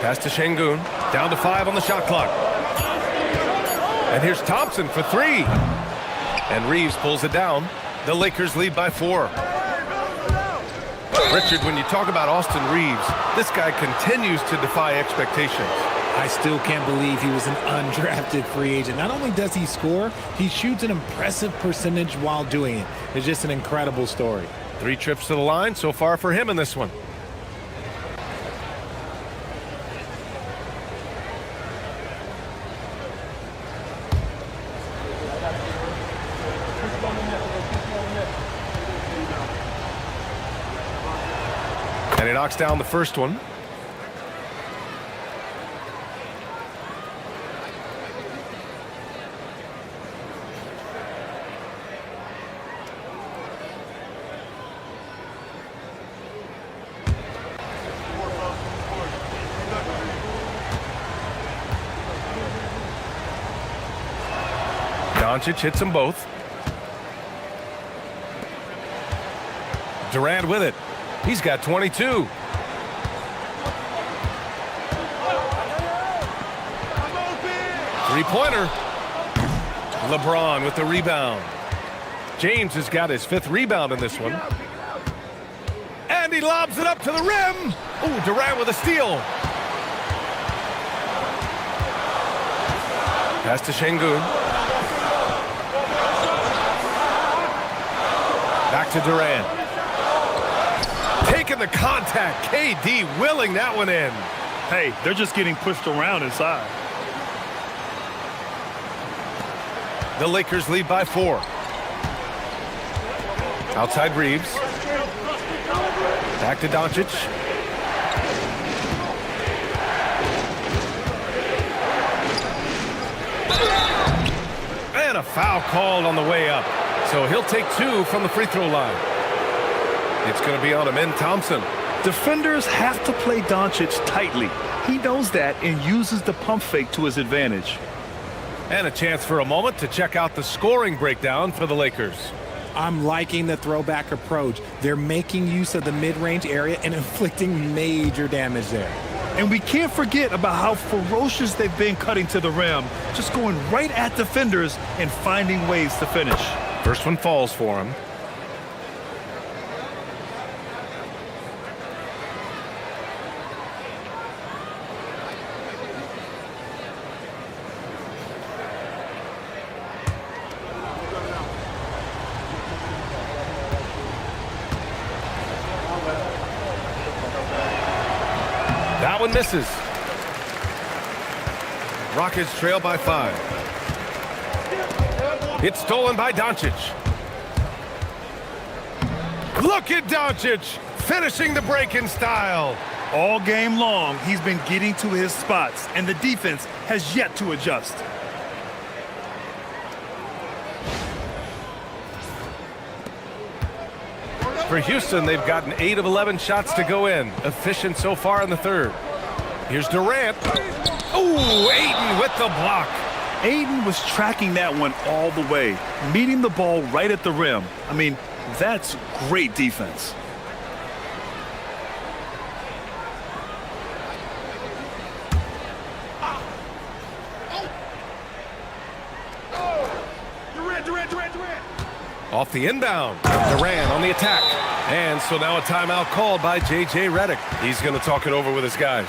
Pass to Şengün. Down to 5 on the shot clock. And here's Thompson for 3. And Reeves pulls it down. The Lakers lead by 4. Richard, when you talk about Austin Reeves, this guy continues to defy expectations. I still can't believe he was an undrafted free agent. Not only does he score, he shoots an impressive percentage while doing it. It's just an incredible story. 3 trips to the line so far for him in this one. knocks down the first one. Doncic hits them both. Durant with it. He's got 22. Three-pointer. LeBron with the rebound. James has got his 5th rebound in this one. And he lobs it up to the rim. Ooh, Durant with a steal. Pass to Şengün. Back to Durant. Taking the contact. KD willing that one in. Hey, they're just getting pushed around inside. The Lakers lead by 4. Outside Reeves. Back to Doncic. And a foul called on the way up. So he'll take 2 from the free throw line. It's going to be on Amin Thompson. Defenders have to play Doncic tightly. He knows that and uses the pump fake to his advantage. And a chance for a moment to check out the scoring breakdown for the Lakers. I'm liking the throwback approach. They're making use of the mid-range area and inflicting major damage there. And we can't forget about how ferocious they've been cutting to the rim, just going right at defenders and finding ways to finish. First one falls for him. That one misses. Rockets trail by 5. It's stolen by Doncic. Look at Doncic finishing the break in style. All game long, he's been getting to his spots, and the defense has yet to adjust. For Houston, they've gotten 8 of 11 shots to go in. Efficient so far in the third. Here's Durant. Ooh, Ayton with the block. Ayton was tracking that one all the way, meeting the ball right at the rim. I mean, that's great defense. Off the inbound. Durant on the attack. And so now a timeout called by J.J. Redick. He's going to talk it over with his guys.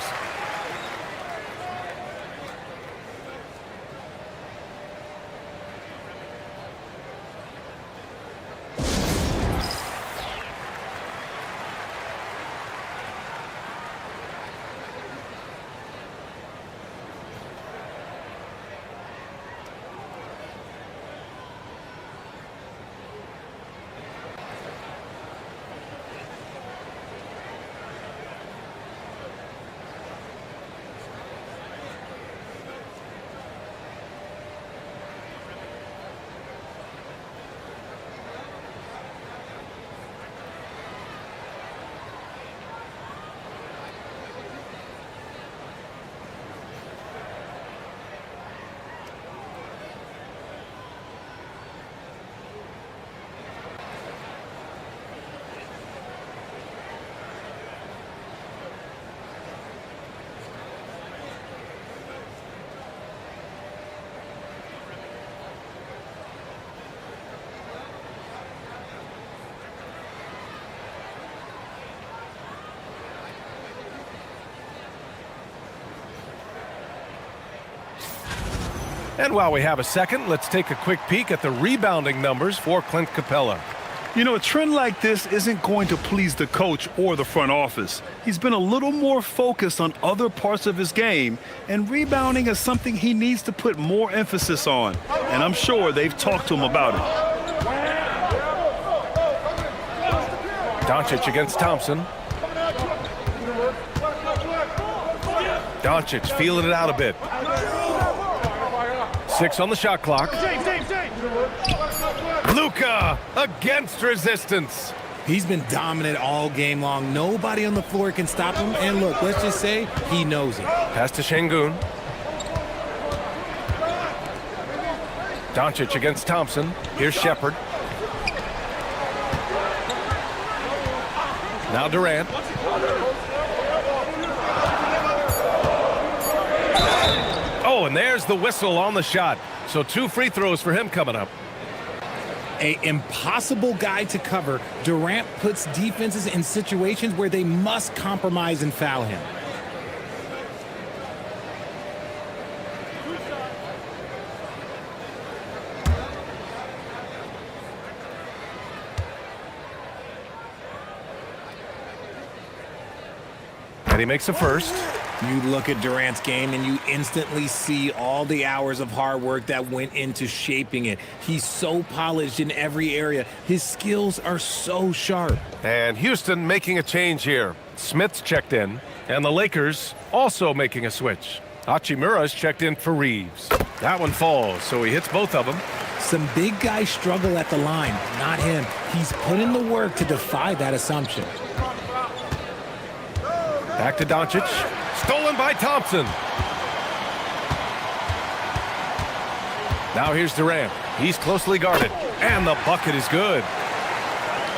And while we have a second, let's take a quick peek at the rebounding numbers for Clint Capella. You know, a trend like this isn't going to please the coach or the front office. He's been a little more focused on other parts of his game, and rebounding is something he needs to put more emphasis on. And I'm sure they've talked to him about it. Doncic against Thompson. Doncic feeling it out a bit. 6 on the shot clock. Luka against resistance. He's been dominant all game long. Nobody on the floor can stop him. And look, let's just say he knows it. Pass to Şengün. Doncic against Thompson. Here's Shepherd. Now Durant. Oh, and there's the whistle on the shot. So 2 free throws for him coming up. An impossible guy to cover. Durant puts defenses in situations where they must compromise and foul him. And he makes a first. You look at Durant's game and you instantly see all the hours of hard work that went into shaping it. He's so polished in every area. His skills are so sharp. And Houston making a change here. Smith's checked in, and the Lakers also making a switch. Hachimura's checked in for Reeves. That one falls, so he hits both of them. Some big guys struggle at the line, not him. He's put in the work to defy that assumption. Back to Doncic. Stolen by Thompson. Now here's Durant. He's closely guarded, and the bucket is good.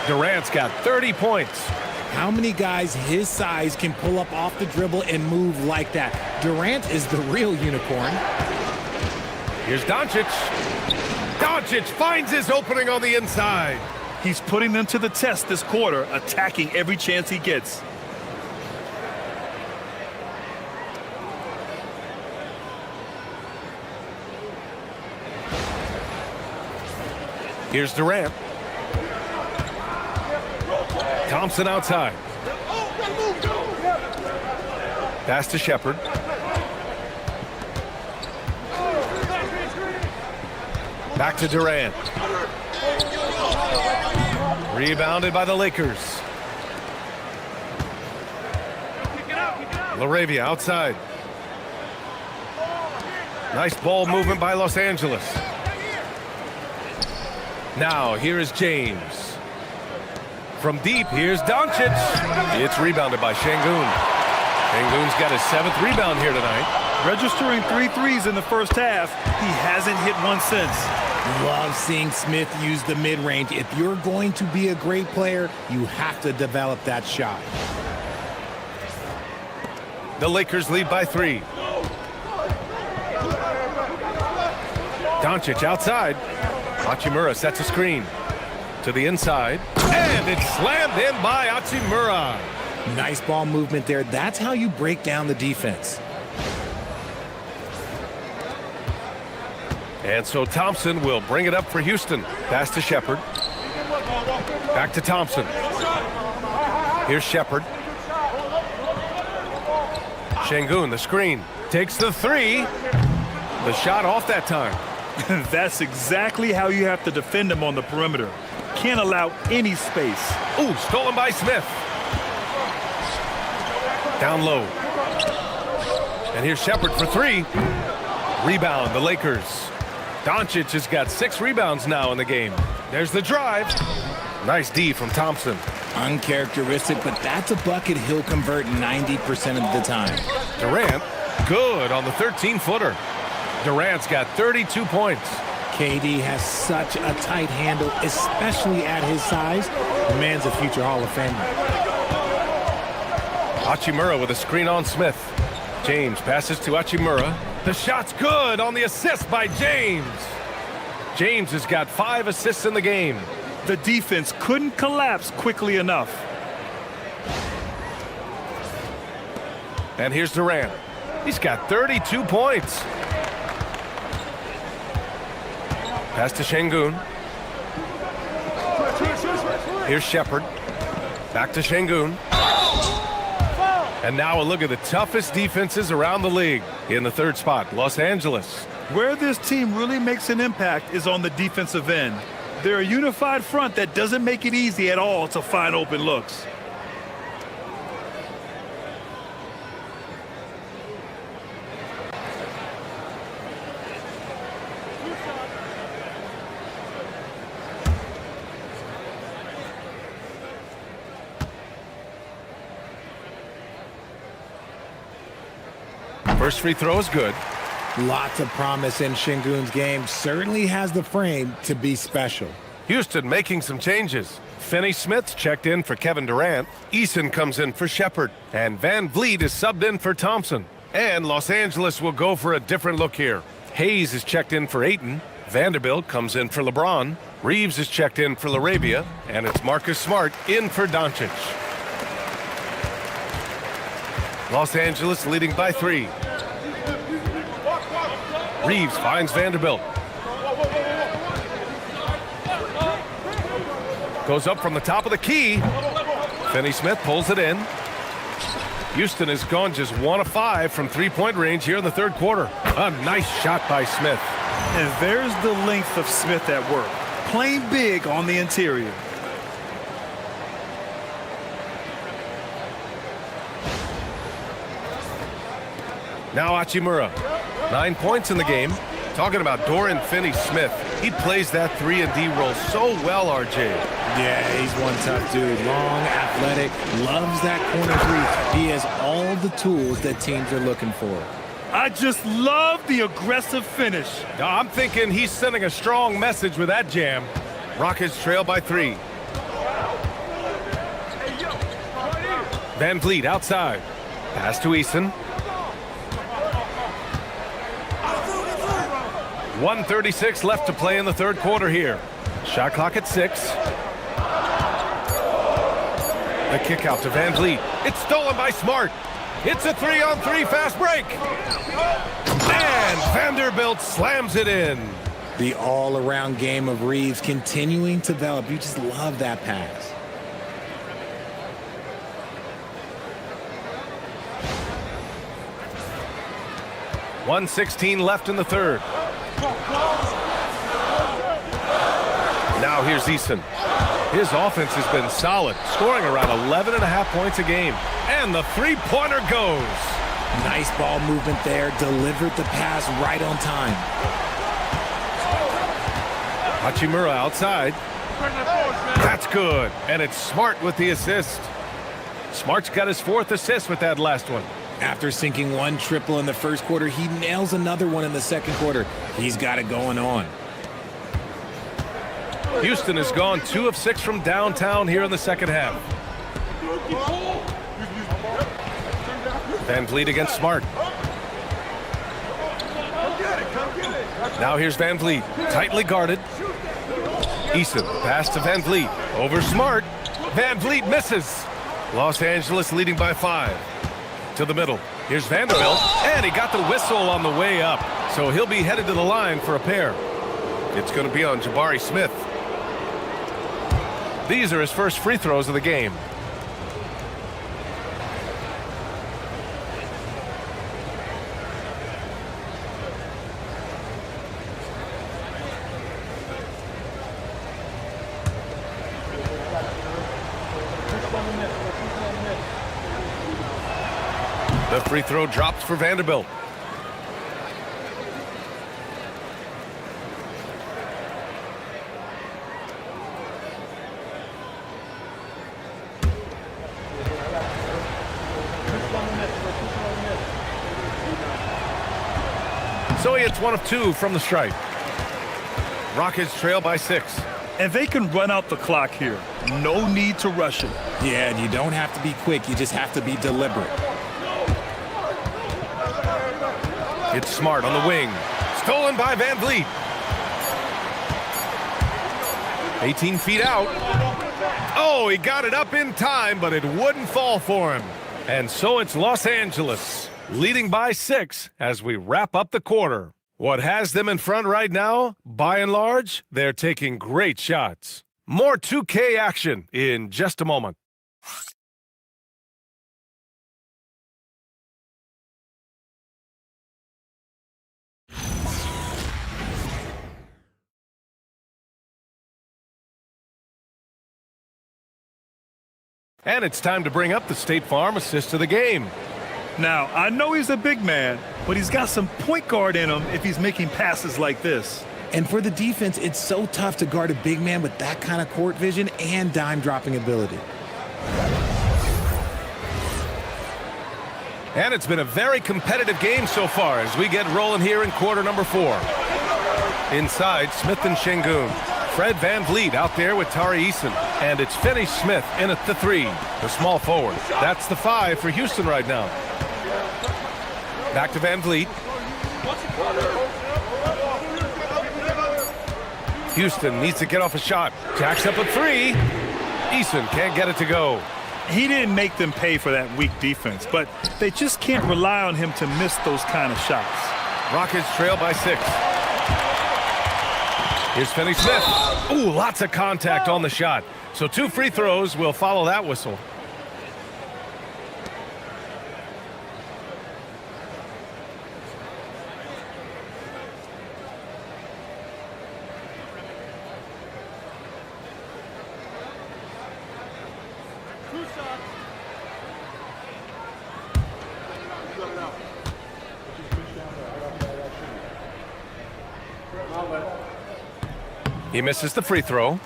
Durant's got 30 points. How many guys his size can pull up off the dribble and move like that? Durant is the real unicorn. Here's Doncic. Doncic finds his opening on the inside. He's putting them to the test this quarter, attacking every chance he gets. Here's Durant. Thompson outside. Pass to Shepherd. Back to Durant. Rebounded by the Lakers. LaRavia outside. Nice ball movement by Los Angeles. Now, here is James. From deep, here's Doncic. It's rebounded by Şengün. Şengün's got his 7th rebound here tonight. Registering 3 threes in the first half, he hasn't hit one since. Love seeing Smith use the mid-range. If you're going to be a great player, you have to develop that shot. The Lakers lead by 3. Doncic outside. Hachimura sets a screen to the inside, and it's slammed in by Hachimura. Nice ball movement there. That's how you break down the defense. And so Thompson will bring it up for Houston. Pass to Shepherd. Back to Thompson. Here's Shepherd. Şengün, the screen. Takes the 3. The shot off that time. That's exactly how you have to defend him on the perimeter. Can't allow any space. Ooh, stolen by Smith. Down low. And here's Shepherd for 3. Rebound, the Lakers. Doncic has got 6 rebounds now in the game. There's the drive. Nice D from Thompson. Uncharacteristic, but that's a bucket he'll convert 90% of the time. Durant, good on the 13-footer. Durant's got 32 points. KD has such a tight handle, especially at his size. The man's a future Hall of Famer. Hachimura with a screen on Smith. James passes to Hachimura. The shot's good on the assist by James. James has got 5 assists in the game. The defense couldn't collapse quickly enough. And here's Durant. He's got 32 points. Pass to Şengün. Here's Shepherd. Back to Şengün. And now a look at the toughest defenses around the league. In the 3rd spot, Los Angeles. Where this team really makes an impact is on the defensive end. They're a unified front that doesn't make it easy at all to find open looks. First free throw is good. Lots of promise in Şengün's game. Certainly has the frame to be special. Houston making some changes. Finney-Smith checked in for Kevin Durant. Eason comes in for Shepard. And Van Vliet is subbed in for Thompson. And Los Angeles will go for a different look here. Hayes is checked in for Ayton. Vanderbilt comes in for LeBron. Reeves is checked in for LaRavia. And it's Marcus Smart in for Doncic. Los Angeles leading by 3. Reeves finds Vanderbilt. Goes up from the top of the key. Finney-Smith pulls it in. Houston has gone just 1 of 5 from three-point range here in the third quarter. A nice shot by Smith. And there's the length of Smith at work. Playing big on the interior. Now Hachimura. 9 points in the game. Talking about Durant Finney-Smith. He plays that 3-and-D role so well, RJ. Yeah, he's one tough dude. Long, athletic, loves that corner 3. He has all the tools that teams are looking for. I just love the aggressive finish. Now, I'm thinking he's sending a strong message with that jam. Rockets trail by 3. Van Vliet outside. Pass to Eason. 1:36 left to play in the third quarter here. Shot clock at 6. The kick out to Van Vliet. It's stolen by Smart. It's a 3-on-3 fast break. And Vanderbilt slams it in. The all-around game of Reeves continuing to develop. You just love that pass. .116 left in the third. Now here's Eason. His offense has been solid, scoring around 11.5 points a game. And the three-pointer goes. Nice ball movement there. Delivered the pass right on time. Hachimura outside. That's good. And it's Smart with the assist. Smart's got his 4th assist with that last one. After sinking 1 triple in the first quarter, he nails another one in the second quarter. He's got it going on. Houston has gone 2 of 6 from downtown here in the second half. Van Vliet against Smart. Now here's Van Vliet, tightly guarded. Eason, pass to Van Vliet, over Smart. Van Vliet misses. Los Angeles leading by 5. To the middle. Here's Vanderbilt, and he got the whistle on the way up. So he'll be headed to the line for a pair. It's going to be on Jabari Smith. These are his first free throws of the game. The free throw drops for Vanderbilt. So he hits 1 of 2 from the stripe. Rockets trail by 6. And they can run out the clock here. No need to rush it. Yeah, and you don't have to be quick. You just have to be deliberate. It's Smart on the wing. Stolen by Van Vliet. 18 feet out. Oh, he got it up in time, but it wouldn't fall for him. And so it's Los Angeles, leading by 6 as we wrap up the quarter. What has them in front right now? By and large, they're taking great shots. More 2K action in just a moment. And it's time to bring up the State Farm assist of the game. Now, I know he's a big man, but he's got some point guard in him if he's making passes like this. And for the defense, it's so tough to guard a big man with that kind of court vision and dime dropping ability. And it's been a very competitive game so far as we get rolling here in quarter number 4. Inside, Smith and Şengün. Fred VanVleet out there with Tari Eason. And it's Finney Smith in at the 3, the small forward. That's the 5 for Houston right now. Back to VanVleet. Houston needs to get off a shot. Jacks up a 3. Eason can't get it to go. He didn't make them pay for that weak defense, but they just can't rely on him to miss those kind of shots. Rockets trail by 6. Here's Finney Smith. Ooh, lots of contact on the shot. So 2 free throws will follow that whistle. He misses the free throw.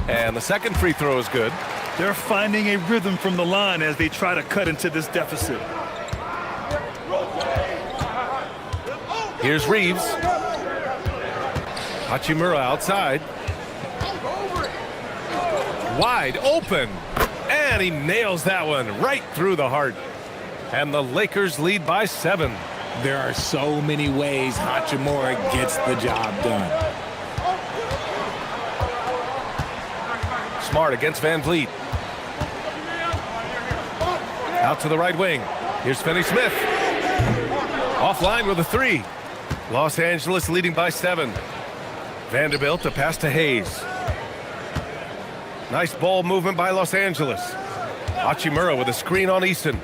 And the second free throw is good. They're finding a rhythm from the line as they try to cut into this deficit. Here's Reeves. Hachimura outside. Wide open. And he nails that one right through the heart. And the Lakers lead by 7. There are so many ways Hachimura gets the job done. Smart against VanVleet. Out to the right wing. Here's Finney Smith. Offline with a 3. Los Angeles leading by 7. Vanderbilt a pass to Hayes. Nice ball movement by Los Angeles. Hachimura with a screen on Easton.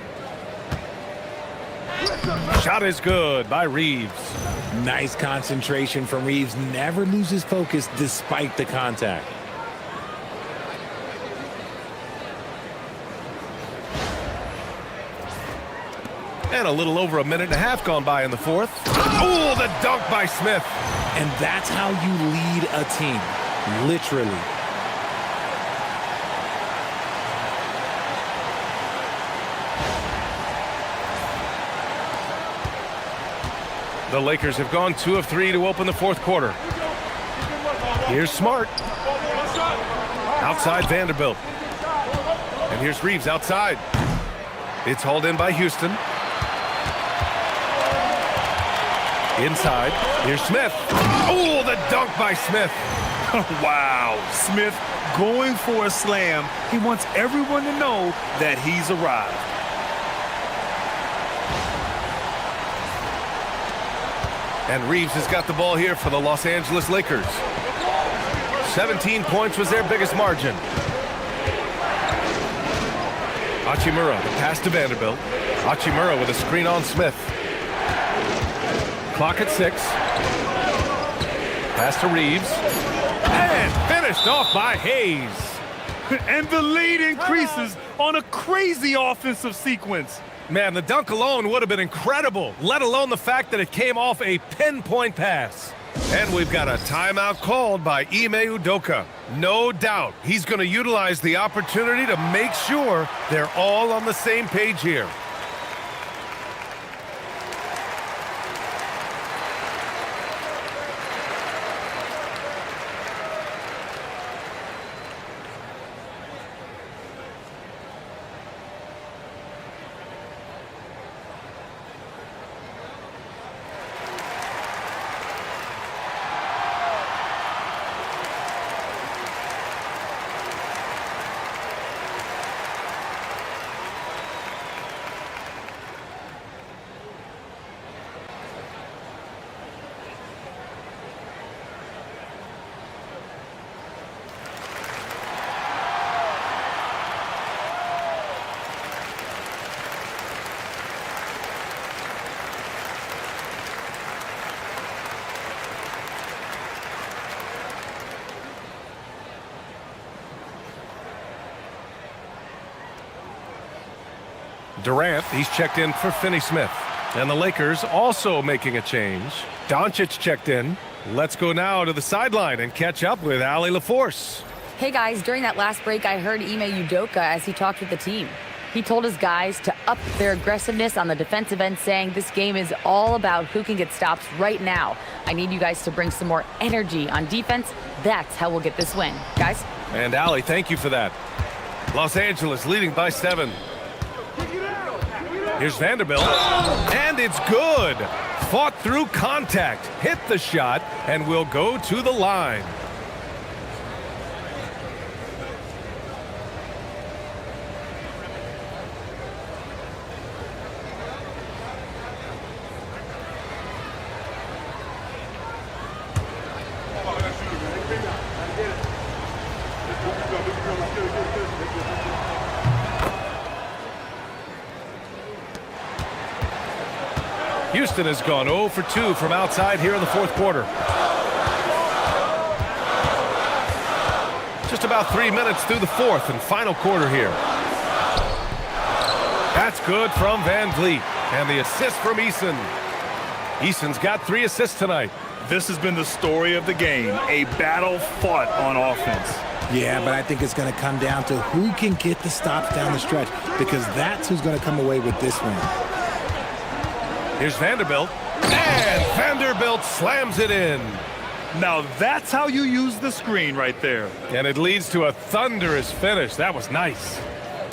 Shot is good by Reeves. Nice concentration from Reeves. Never loses focus despite the contact. And a little over a minute and a half gone by in the 4th. Oh, the dunk by Smith. And that's how you lead a team, literally. The Lakers have gone 2 of 3 to open the 4th quarter. Here's Smart. Outside Vanderbilt. And here's Reeves outside. It's hauled in by Houston. Inside, here's Smith. Oh, the dunk by Smith. Wow, Smith going for a slam. He wants everyone to know that he's arrived. And Reeves has got the ball here for the Los Angeles Lakers. 17 points was their biggest margin. Hachimura, the pass to Vanderbilt. Hachimura with a screen on Smith. Clock at 6. Pass to Reeves. And finished off by Hayes. And the lead increases on a crazy offensive sequence. Man, the dunk alone would have been incredible, let alone the fact that it came off a pinpoint pass. And we've got a timeout called by Ime Udoka. No doubt he's going to utilize the opportunity to make sure they're all on the same page here. Durant, he's checked in for Finney-Smith. And the Lakers also making a change. Doncic checked in. Let's go now to the sideline and catch up with Allie LaForce. Hey guys, during that last break, I heard Ime Udoka as he talked with the team. He told his guys to up their aggressiveness on the defensive end, saying this game is all about who can get stops right now. I need you guys to bring some more energy on defense. That's how we'll get this win. Guys? And Allie, thank you for that. Los Angeles leading by 7. Here's Vanderbilt, and it's good. Fought through contact, hit the shot, and will go to the line. Houston has gone 0 for 2 from outside here in the fourth quarter. Just about 3 minutes through the fourth and final quarter here. That's good from Van Vliet. And the assist from Eason. Eason's got 3 assists tonight. This has been the story of the game, a battle fought on offense. Yeah, but I think it's going to come down to who can get the stops down the stretch, because that's who's going to come away with this one. Here's Vanderbilt, and Vanderbilt slams it in. Now that's how you use the screen right there. And it leads to a thunderous finish. That was nice.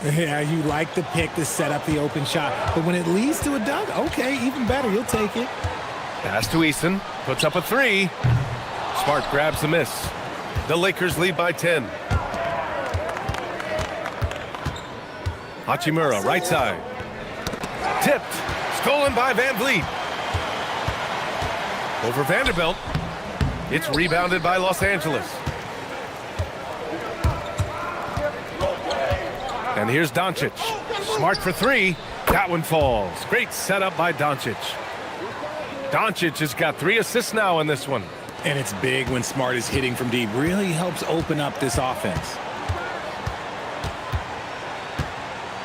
Yeah, you like the pick to set up the open shot, but when it leads to a dunk, okay, even better, you'll take it. Pass to Eason, puts up a 3. Smart grabs the miss. The Lakers lead by 10. Hachimura, right side. Tipped. Stolen by Van Vliet. Over Vanderbilt. It's rebounded by Los Angeles. And here's Doncic. Smart for 3. That one falls. Great setup by Doncic. Doncic has got 3 assists now in this one. And it's big when Smart is hitting from deep. Really helps open up this offense.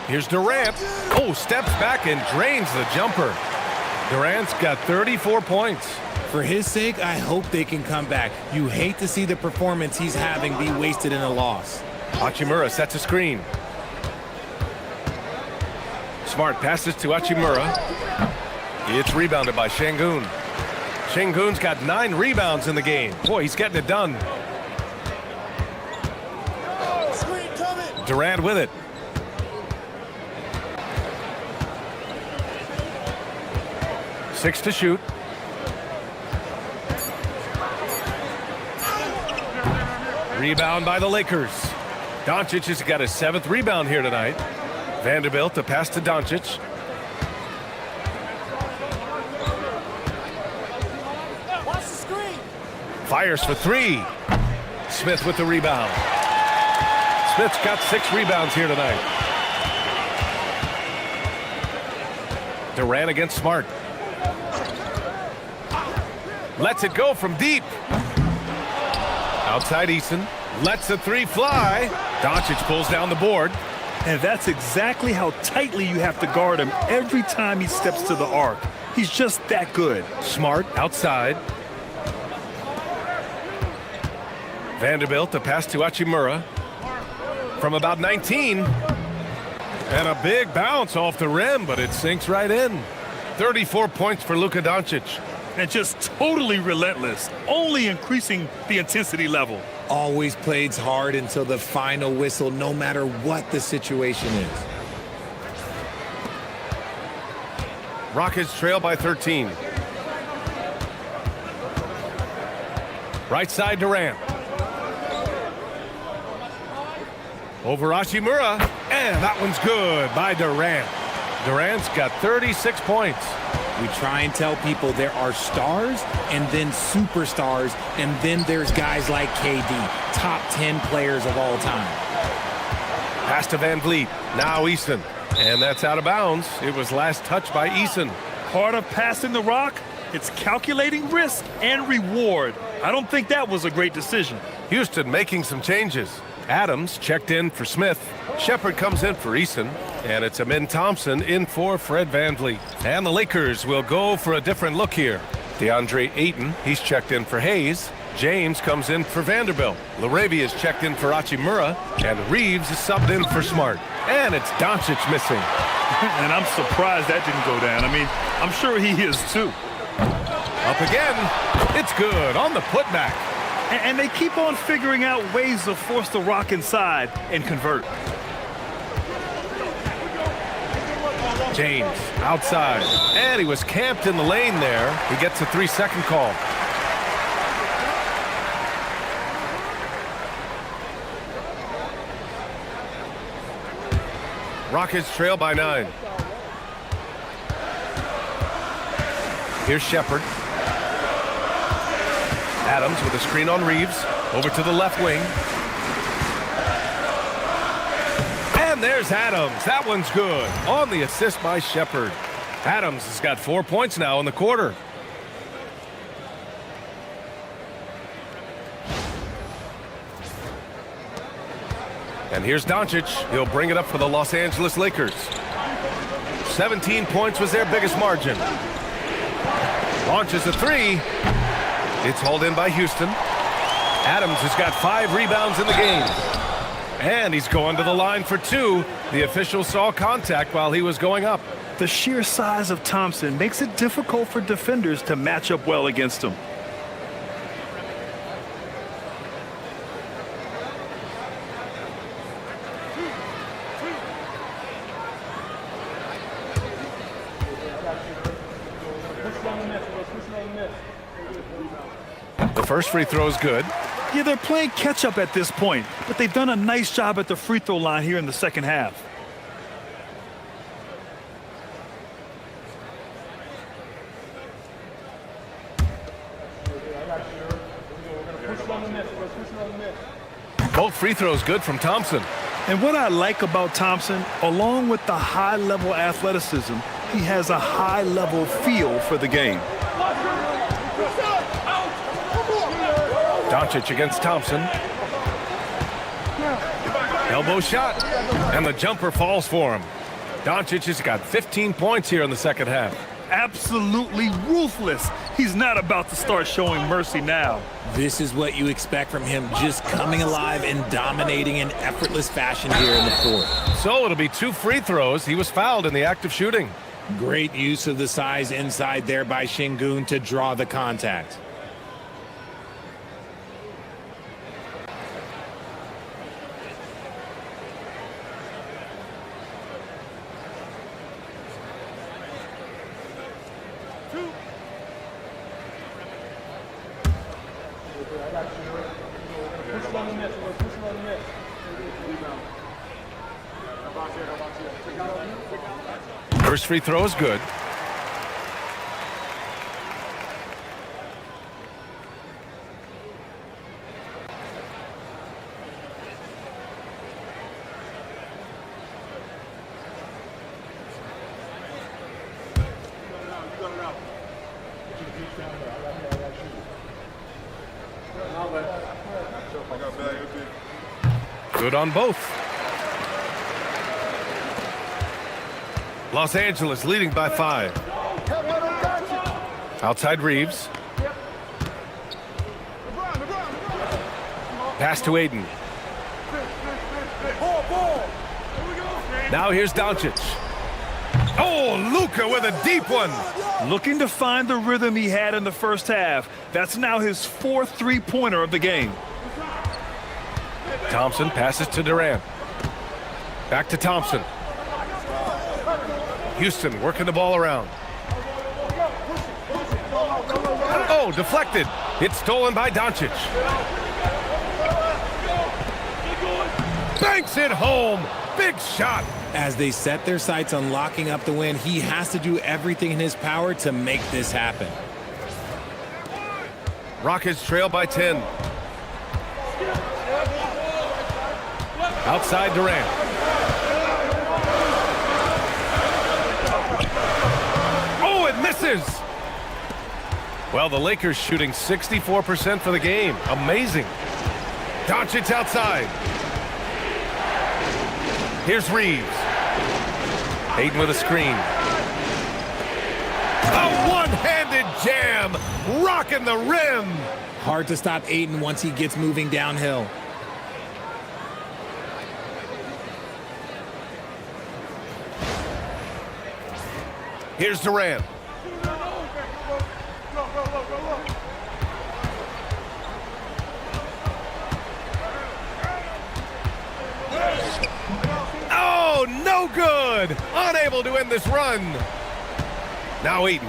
Here's Durant. Oh, steps back and drains the jumper. Durant's got 34 points. For his sake, I hope they can come back. You hate to see the performance he's having be wasted in a loss. Hachimura sets a screen. Smart passes to Hachimura. It's rebounded by Şengün. Şengün's got 9 rebounds in the game. Boy, he's getting it done. Durant with it. Six to shoot. Rebound by the Lakers. Doncic has got his 7th rebound here tonight. Vanderbilt to pass to Doncic. Watch the screen. Fires for 3. Smith with the rebound. Smith's got 6 rebounds here tonight. Durant against Smart. Lets it go from deep. Outside Eason. Lets the 3 fly. Doncic pulls down the board. And that's exactly how tightly you have to guard him every time he steps to the arc. He's just that good. Smart outside. Vanderbilt to pass to Hachimura. From about 19. And a big bounce off the rim, but it sinks right in. 34 points for Luka Doncic. And just totally relentless, only increasing the intensity level. Always plays hard until the final whistle, no matter what the situation is. Rockets trail by 13. Right side Durant. Over Hachimura, and that one's good by Durant. Durant's got 36 points. We try and tell people there are stars and then superstars, and then there's guys like KD, top 10 players of all time. Pass to Van Vliet, now Eason. And that's out of bounds. It was last touched by Eason. Part of passing the rock, it's calculating risk and reward. I don't think that was a great decision. Houston making some changes. Adams checked in for Smith. Shepard comes in for Eason. And it's Amin Thompson in for Fred VanVleet. And the Lakers will go for a different look here. DeAndre Ayton, he's checked in for Hayes. James comes in for Vanderbilt. Laravia's checked in for Hachimura. And Reeves is subbed in for Smart. And it's Doncic missing. And I'm surprised that didn't go down. I mean, I'm sure he is too. Up again. It's good on the putback. And they keep on figuring out ways to force the rock inside and convert. James outside. And he was camped in the lane there. He gets a 3-second call. Rockets trail by 9. Here's Shepard. Adams with a screen on Reeves. Over to the left wing. And there's Adams. That one's good. On the assist by Shepard. Adams has got 4 points now in the quarter. And here's Doncic. He'll bring it up for the Los Angeles Lakers. 17 points was their biggest margin. Launches a 3. It's hauled in by Houston. Adams has got 5 rebounds in the game. And he's going to the line for 2. The official saw contact while he was going up. The sheer size of Thompson makes it difficult for defenders to match up well against him. The first free throw is good. Yeah, they're playing catch-up at this point, but they've done a nice job at the free throw line here in the second half. Both free throws good from Thompson. And what I like about Thompson, along with the high-level athleticism, he has a high-level feel for the game. Doncic against Thompson. Elbow shot. And the jumper falls for him. Doncic has got 15 points here in the second half. Absolutely ruthless. He's not about to start showing mercy now. This is what you expect from him, just coming alive and dominating in effortless fashion here in the fourth. So it'll be 2 free throws. He was fouled in the act of shooting. Great use of the size inside there by Şengün to draw the contact. First free throw is good. Good on both. Los Angeles leading by 5. Outside Reeves. Pass to Aiden. Now here's Doncic. Oh, Luka with a deep one. Looking to find the rhythm he had in the first half. That's now his 4th three-pointer of the game. Thompson passes to Durant. Back to Thompson. Houston working the ball around. Oh, deflected. It's stolen by Doncic. Banks it home. Big shot. As they set their sights on locking up the win, he has to do everything in his power to make this happen. Rockets trail by 10. Outside Durant. Oh, it misses. Well, the Lakers shooting 64% for the game. Amazing. Doncic outside. Here's Reeves. Ayton with a screen. A one-handed jam, rocking the rim. Hard to stop Ayton once he gets moving downhill. Here's Durant. Oh, no good. Unable to end this run. Now Ayton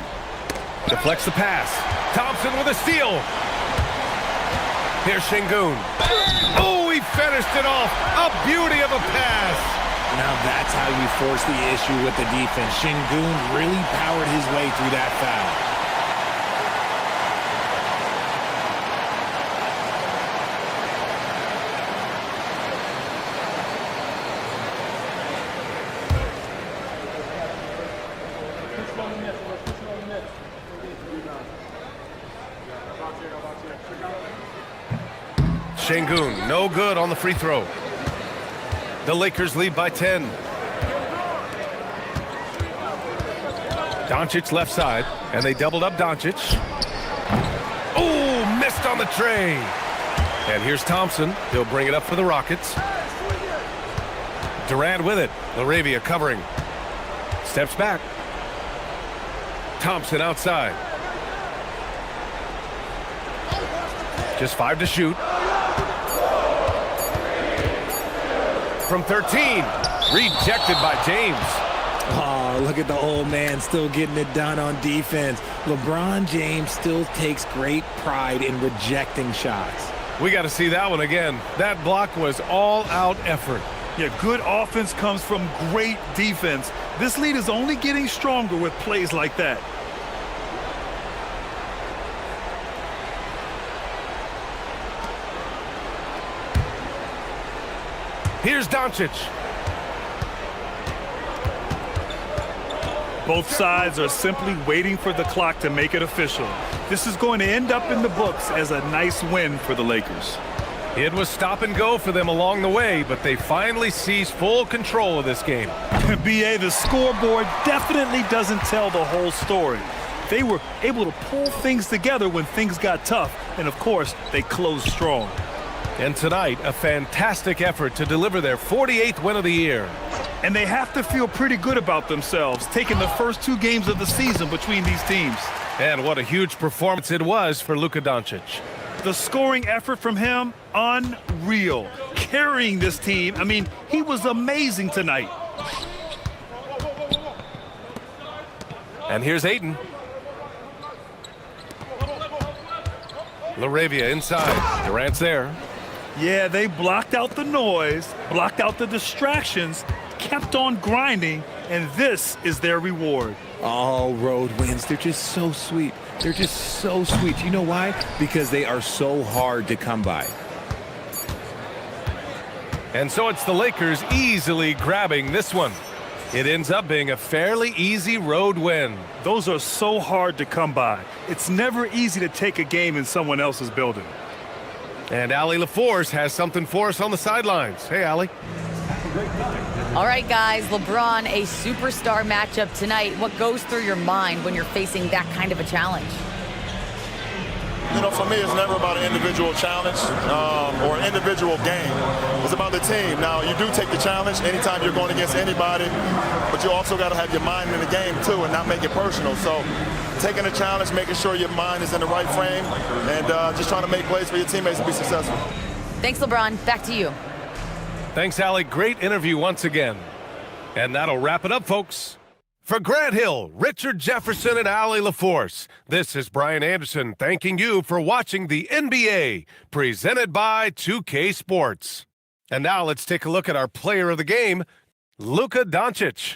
deflects the pass. Thompson with a steal. Here's Şengün. Oh, he finished it off. A beauty of a pass. Now that's how you force the issue with the defense. Şengün really powered his way through that foul. Şengün, no good on the free throw. The Lakers lead by 10. Doncic left side, and they doubled up Doncic. Oh, missed on the tray. And here's Thompson. He'll bring it up for the Rockets. Durant with it. Laravia covering. Steps back. Thompson outside. Just 5 to shoot. From 13, rejected by James. Oh, look at the old man still getting it done on defense. LeBron James still takes great pride in rejecting shots. We got to see that one again. That block was all-out effort. Yeah, good offense comes from great defense. This lead is only getting stronger with plays like that. Here's Doncic. Both sides are simply waiting for the clock to make it official. This is going to end up in the books as a nice win for the Lakers. It was stop and go for them along the way, but they finally seized full control of this game. BA, the scoreboard definitely doesn't tell the whole story. They were able to pull things together when things got tough, and of course, they closed strong. And tonight, a fantastic effort to deliver their 48th win of the year. And they have to feel pretty good about themselves, taking the first 2 games of the season between these teams. And what a huge performance it was for Luka Doncic. The scoring effort from him, unreal. Carrying this team, I mean, he was amazing tonight. And here's Ayton. Laravia inside. Durant's there. Yeah, they blocked out the noise, blocked out the distractions, kept on grinding, and this is their reward. Oh, road wins. They're just so sweet. They're just so sweet. You know why? Because they are so hard to come by. And so it's the Lakers easily grabbing this one. It ends up being a fairly easy road win. Those are so hard to come by. It's never easy to take a game in someone else's building. And Allie LaForce has something for us on the sidelines. Hey, Allie. All right, guys, LeBron, a superstar matchup tonight. What goes through your mind when you're facing that kind of a challenge? You know, for me, it's never about an individual challenge or an individual game. It's about the team. Now, you do take the challenge anytime you're going against anybody, but you also got to have your mind in the game, too, and not make it personal. So taking a challenge, making sure your mind is in the right frame, and just trying to make plays for your teammates to be successful. Thanks, LeBron. Back to you. Thanks, Allie. Great interview once again. And that'll wrap it up, folks. For Grant Hill, Richard Jefferson, and Allie LaForce, this is Brian Anderson thanking you for watching the NBA, presented by 2K Sports. And now let's take a look at our player of the game, Luka Doncic.